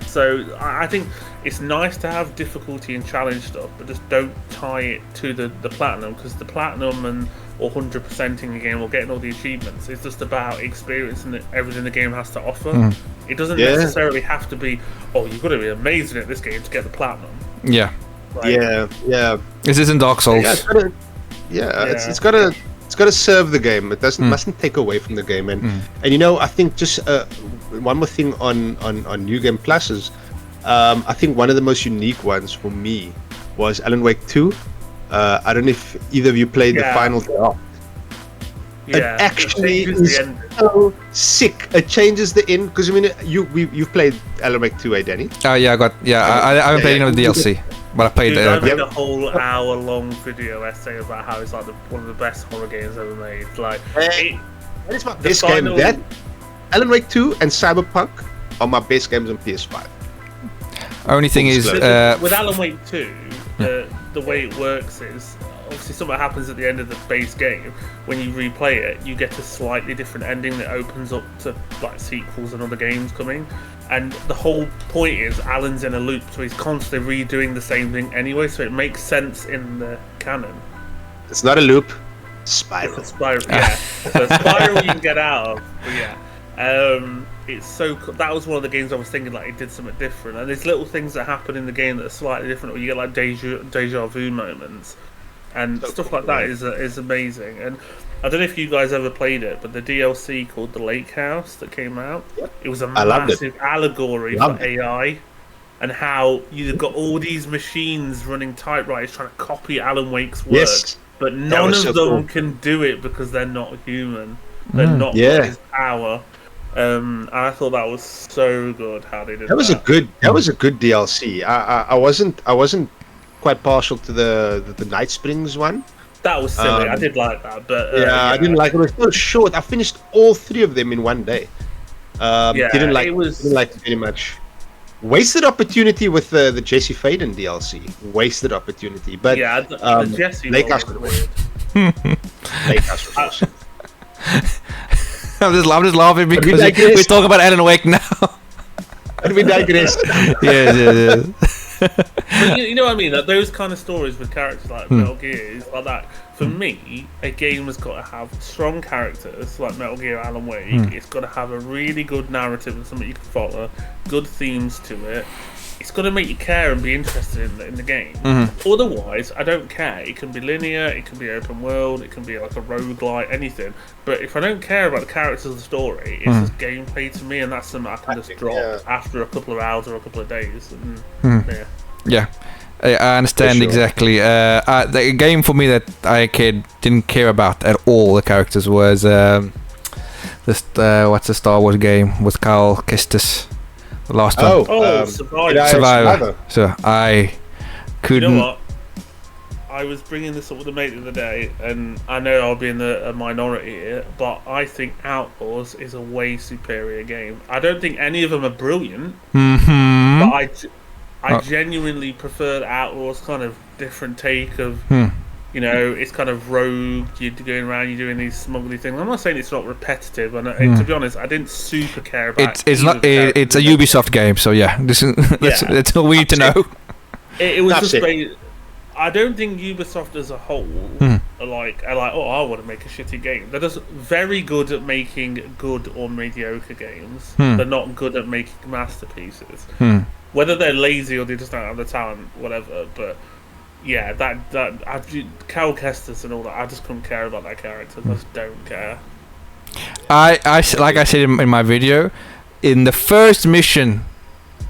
So I think it's nice to have difficulty and challenge stuff, but just don't tie it to the platinum, because the platinum or 100%ing the game or getting all the achievements is just about experiencing everything the game has to offer. It doesn't necessarily have to be, oh, you've got to be amazing at this game to get the platinum.
Yeah.
Right?
Yeah.
This isn't Dark Souls.
It's got to serve the game. It mustn't take away from the game. And you know, I think just one more thing on New Game Pluses. I think one of the most unique ones for me was Alan Wake 2. I don't know if either of you played the final draft. It actually is so sick. It changes the end, because I mean, you've played Alan Wake 2, Danny?
I haven't played any of the DLC, but I played
I made a whole hour-long video essay about how it's like one of the best horror games ever made. Like,
that is my best game. That Alan Wake 2 and Cyberpunk are my best games on PS5.
Only thing is,
with Alan Wake 2, the way it works is, obviously something happens at the end of the base game. When you replay it, you get a slightly different ending that opens up to like sequels and other games coming. And the whole point is Alan's in a loop, so he's constantly redoing the same thing anyway, so it makes sense in the canon.
It's not a loop, spiral.
It's a spiral, yeah. So a spiral you can get out of, but yeah. It's so cool. That was one of the games I was thinking like it did something different, and there's little things that happen in the game that are slightly different, or you get like deja vu moments and stuff like that is amazing. And I don't know if you guys ever played it, but the DLC called The Lake House that came out, it was a massive allegory for AI and how you've got all these machines running typewriters trying to copy Alan Wake's work, but none of them can do it because they're not human. They're not his power. And I thought that was so good how they did that.
That was a good DLC. I wasn't quite partial to the Night Springs one.
That was silly. I did like that, but
I didn't like it. It was so short. I finished all 3 of them in one day. Didn't like it very much. Wasted opportunity with the Jesse Faden DLC. Wasted opportunity, but
the Jesse
Lake House was weird. Lake House was awesome.
I'm just laughing because we're talking about Alan Wake now.
And we digress.
Yeah.
But you know what I mean? Like, those kind of stories with characters like Metal Gear, like that. For me, a game has got to have strong characters like Metal Gear, Alan Wake. It's got to have a really good narrative and something you can follow, good themes to it. It's got to make you care and be interested in the game. Otherwise, I don't care. It can be linear, it can be open world, it can be like a roguelike, anything. But if I don't care about the characters of the story, it's just gameplay to me, and that's something I can just drop after a couple of hours or a couple of days.
Yeah, I understand exactly. The game for me that I didn't care about at all the characters was what's the Star Wars game with Carl Kestis? The last one. Survivor. So I couldn't.
You know what? I was bringing this up with a mate the other day, and I know I'll be in a minority here, but I think Outlaws is a way superior game. I don't think any of them are brilliant, but I genuinely prefer Outlaws' kind of different take of, you know, it's kind of rogue, you're going around, you're doing these smuggly things. I'm not saying it's not repetitive, and to be honest, I didn't super care about
it's not. It's a Ubisoft game, so that's all we need to know.
It was just I don't think Ubisoft as a whole are like, oh, I want to make a shitty game. They're just very good at making good or mediocre games. They're not good at making masterpieces. Whether they're lazy or they just don't have the talent, whatever. But yeah, Cal Kestis and all that, I just couldn't care about that character. I just don't care.
Like I said in my video, in the first mission,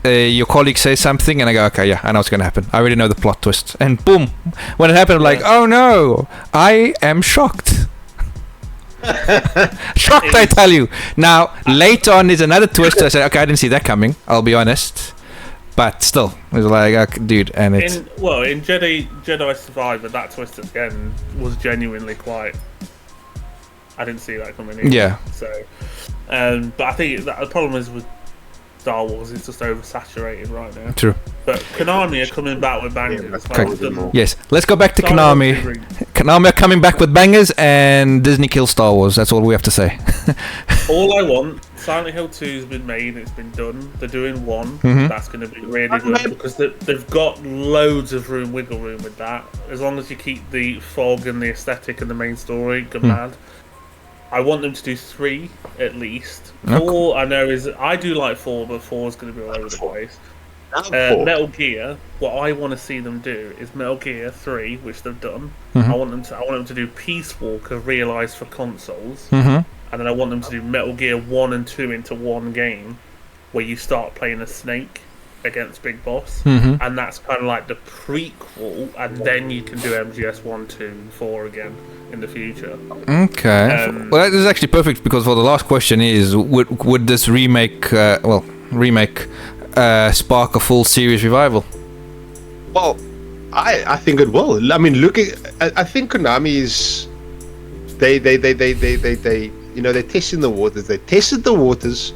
your colleague says something, and I go, okay, yeah, I know what's gonna happen. I already know the plot twist, and boom, when it happened, I'm like, oh no, I am shocked. Shocked, I tell you. Now, later on, there's another twist. I said, okay, I didn't see that coming. I'll be honest, but still, it was like, okay, dude, and it's
in Jedi Survivor, that twist at the end was genuinely quite. I didn't see that coming in.
Yeah.
So, but I think the problem is with Star Wars, it's just oversaturated right now.
True.
But Konami are coming back with bangers.
Yes, let's go back to Konami. Konami are coming back with bangers, and Disney kills Star Wars. That's all we have to say.
All I want, Silent Hill 2's been made, it's been done. They're doing 1. That's going to be really good because they've got loads of wiggle room with that. As long as you keep the fog and the aesthetic and the main story, good mad. I want them to do 3 at least. 4, I know I do like 4, but 4 is going to be all over the place. Metal Gear. What I want to see them do is Metal Gear 3, which they've done. I want them to do Peace Walker realised for consoles, and then I want them to do Metal Gear 1 and 2 into one game, where you start playing a Snake against Big Boss, and that's kind of like the prequel, and then you can do MGS 1, 2, and 4 again in the future.
Okay. Well, this is actually perfect, because for the last question is, would this remake spark a full series revival?
Well, I think it will. I mean, I think Konami is they they're testing the waters. They tested the waters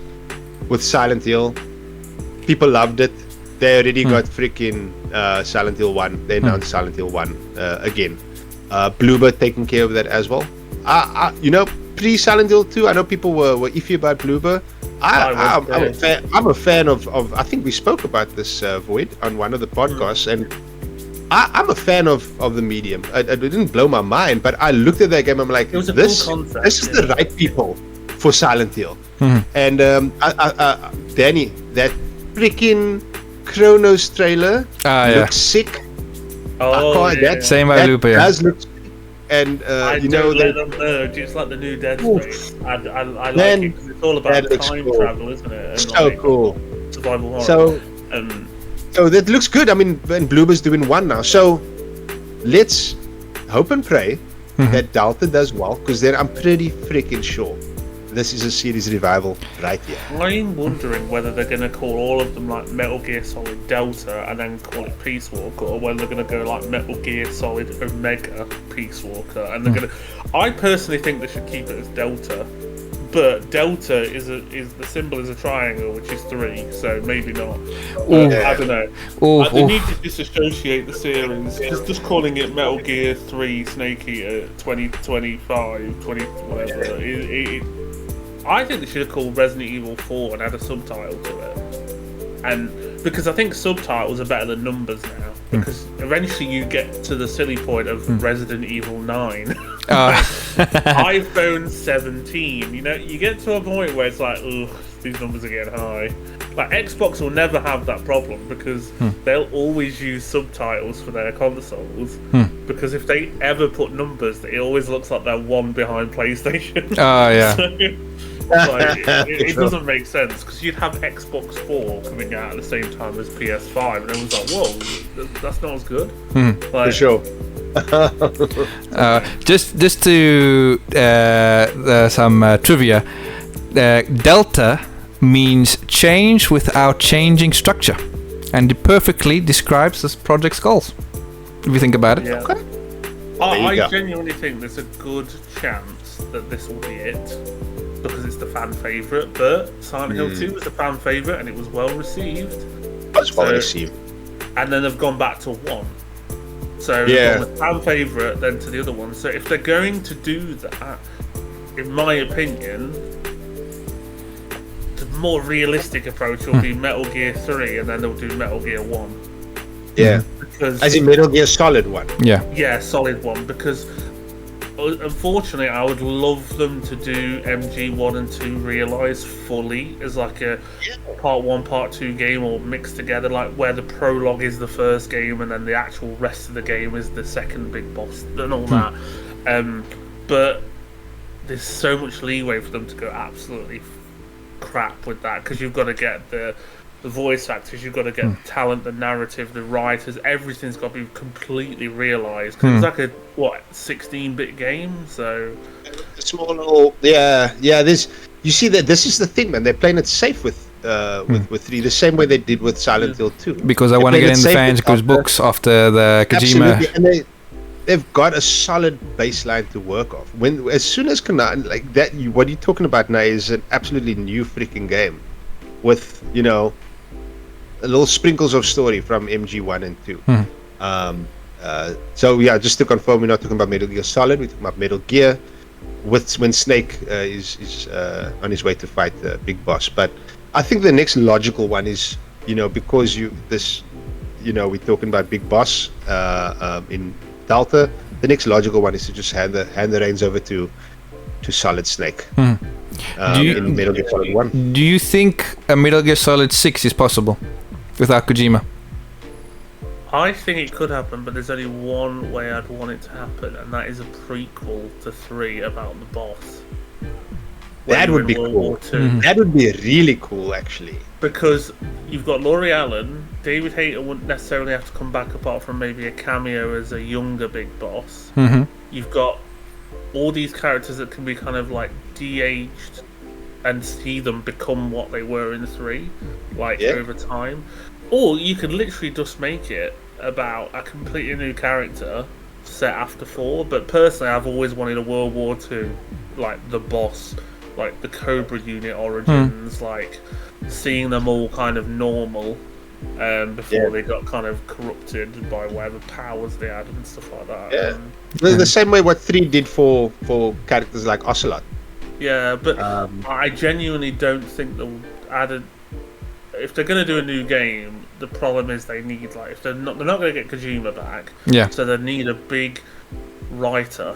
with Silent Hill. People loved it. They already got freaking Silent Hill 1. They announced Silent Hill 1 again. Bluebird taking care of that as well. Pre-Silent Hill 2, I know people were iffy about Bluebird. I'm a fan of I think we spoke about this, Void, on one of the podcasts, and I'm a fan of the medium. It didn't blow my mind, but I looked at that game, I'm like, this is the right people for Silent Hill. And Danny, that freaking Chronos trailer looks sick.
Same by Looper.
Does look sick. And
let them know. It's like the new Dead Space. I like it because it's all about time travel, isn't it? And
so cool.
Survival horror.
So that looks good. I mean, and Bluebird's doing 1 now. So let's hope and pray that Delta does well, because then I'm pretty freaking sure this is a series revival right here.
I'm wondering whether they're going to call all of them like Metal Gear Solid Delta and then call it Peace Walker, or whether they're going to go like Metal Gear Solid Omega Peace Walker. And they're going to. I personally think they should keep it as Delta, but Delta is the symbol is a triangle, which is 3, so maybe not. I don't know. They need to disassociate the series. Just calling it Metal Gear 3 Snake Eater 2025, 20 whatever. I think they should have called Resident Evil 4 and add a subtitle to it. And because I think subtitles are better than numbers now. Because eventually you get to the silly point of Resident Evil 9. iPhone 17. You get to a point where it's like, ugh, these numbers are getting high. Like, Xbox will never have that problem because they'll always use subtitles for their consoles. Because if they ever put numbers, it always looks like they're one behind PlayStation.
Oh, yeah.
It doesn't make sense, because you'd have Xbox 4 coming out at the same time as PS5, and everyone's like, whoa, that's not as good.
For sure.
Just to some trivia, Delta means change without changing structure, and it perfectly describes this project's goals, if you think about it.
Yeah. Okay. I genuinely think there's a good chance that this will be it, because it's the fan favourite, but Silent Hill 2 was a fan favourite and it was well received. And then they've gone back to 1. So from the fan favourite then to the other one. So if they're going to do that, in my opinion, the more realistic approach will be Metal Gear 3 and then they'll do Metal Gear 1.
Yeah. Because, as in Metal Gear Solid 1.
Yeah,
Solid 1, because unfortunately, I would love them to do MG1 and 2 realised fully as like a part 1, part 2 game, or mixed together, like where the prologue is the first game and then the actual rest of the game is the second big boss and all that. But there's so much leeway for them to go absolutely crap with that, because you've got to get the voice actors, you've got to get the talent, the narrative, the writers, everything's got to be completely realised. Because it's like a 16-bit game, so
small little This, you see that this is the thing, man. They're playing it safe with 3, the same way they did with Silent Hill 2.
Because I want to get in the fans' good books after the Kojima.
Absolutely. And they've got a solid baseline to work off. As soon as Konami, like that, what you're talking about now is an absolutely new freaking game with little sprinkles of story from MG1 and 2. So yeah, just to confirm, we're not talking about Metal Gear Solid. We're talking about Metal Gear, when Snake is on his way to fight the big boss. But I think the next logical one is, because we're talking about big boss in Delta. The next logical one is to just hand the reins over to Solid Snake in Metal Gear Solid 1.
Do you think a Metal Gear Solid 6 is possible without Kojima?
I think it could happen, but there's only one way I'd want it to happen, and that is a prequel to 3 about the boss.
That would be cool. That would be really cool, actually.
Because you've got Laurie Allen, David Hayter wouldn't necessarily have to come back apart from maybe a cameo as a younger big boss. You've got all these characters that can be kind of like de-aged and see them become what they were in 3, over time. Or you could literally just make it about a completely new character set after 4. But personally, I've always wanted a World War II, like the boss, like the Cobra unit origins, like seeing them all kind of normal before they got kind of corrupted by whatever powers they had and stuff like that.
The same way what 3 did for characters like Ocelot.
Yeah, but I genuinely don't think they'll add if they're going to do a new game, the problem is they need if they're not going to get Kojima back.
Yeah.
So they need a big writer,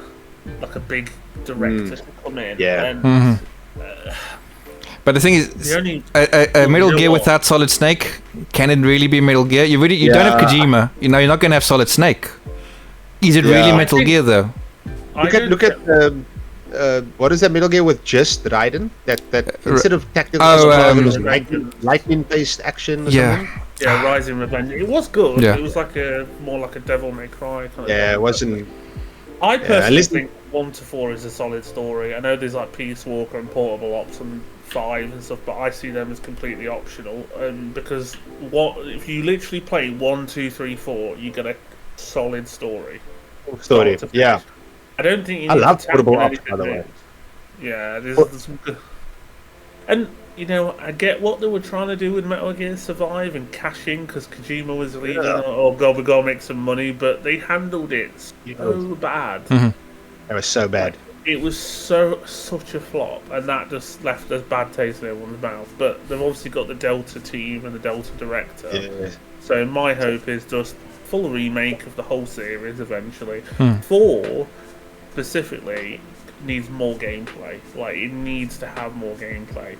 like a big director to come in.
Yeah.
And,
but the thing is, a Metal Gear without Solid Snake, can it really be Metal Gear? You don't have Kojima. You're not going to have Solid Snake. Is it really Metal Gear though?
Look at what is that Metal Gear with just Raiden? That instead of tactical, it was lightning-based action. Or something?
Yeah, Rising Revenge. It was good. Yeah. It was more like a Devil May Cry kind of.
Yeah, it wasn't.
I personally think 1 to 4 is a solid story. I know there's like Peace Walker and Portable Ops and 5 and stuff, but I see them as completely optional. Because if you literally play 1, 2, 3, 4, you get a solid story.
Yeah.
I don't think you
I
need
love
to
Portable Ops, by the way.
Yeah, there's some good. And I get what they were trying to do with Metal Gear Survive and cash in because Kojima was leaving. Oh god, we gotta make some money, but they handled it so bad.
It was so bad.
It was such a flop, and that just left a bad taste in everyone's mouth. But they've obviously got the Delta team and the Delta director.
Yeah.
So my hope is just full remake of the whole series eventually. 4 specifically needs more gameplay. It needs to have more gameplay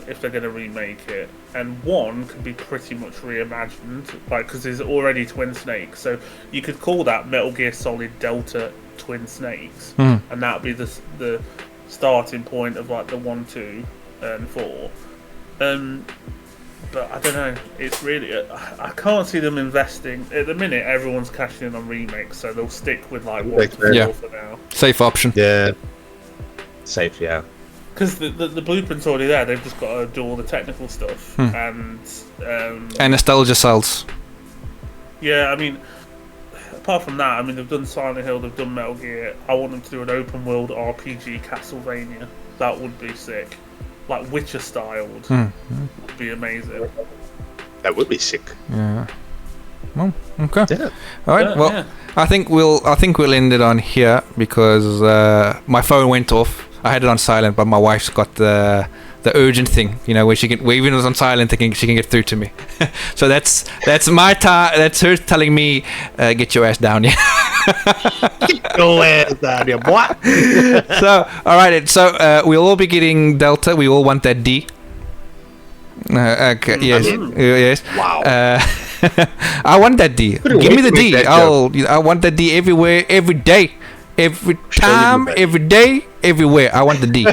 if they're going to remake it. And 1 could be pretty much reimagined, because there's already Twin Snakes. So you could call that Metal Gear Solid Delta Twin Snakes, and that would be the starting point of the 1, 2, and 4. But I don't know. It's really I can't see them investing at the minute. Everyone's cashing in on remakes, so they'll stick with 1 to 4 for now.
Safe option.
Yeah. Safe, yeah.
Because the blueprint's already there. They've just got to do all the technical stuff and
nostalgia sells.
Yeah, I mean, apart from that, they've done Silent Hill, they've done Metal Gear. I want them to do an open world RPG Castlevania. That would be sick. Witcher styled. Would be amazing.
That would be sick.
Yeah. Well, okay.
Yeah.
All right. Well, I think we'll end it on here because my phone went off. I had it on silent, but my wife's got the the urgent thing, you know, where even if it was on silent, she can get through to me. So that's my that's her telling me, get your ass down here.
Get your ass down here, boy.
So, all right. So we'll all be getting Delta. We all want that D. Okay. Yes. Yes.
Wow.
I want that D. Give me the D. I want that D everywhere, every day, every time, every day, everywhere. I want the D.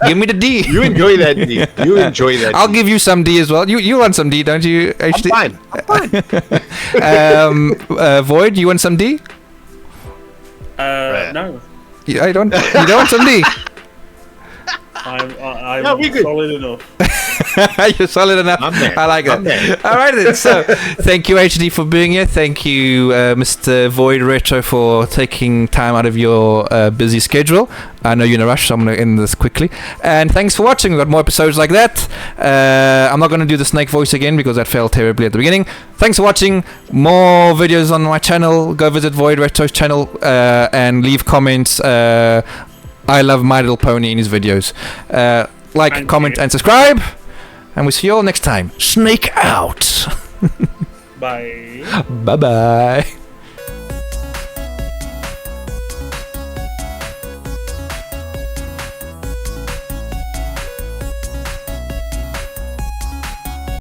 Give me the D.
You enjoy that D. You enjoy that.
I'll give you some D as well. You want some D, don't you? Actually?
I'm fine.
Void, you want some D?
No.
I don't. You don't want some D?
I'm
No, we good.
solid enough.
You're solid enough. I like that. All right then. So, thank you HD for being here. Thank you, Mr. Void Retro, for taking time out of your busy schedule. I know you're in a rush, so I'm going to end this quickly. And thanks for watching. We've got more episodes like that. I'm not going to do the snake voice again because that failed terribly at the beginning. Thanks for watching. More videos on my channel. Go visit Void Retro's channel and leave comments. I love My Little Pony in his videos. Like, comment, and subscribe. And we'll see you all next time. Snake out.
Bye.
Bye-bye.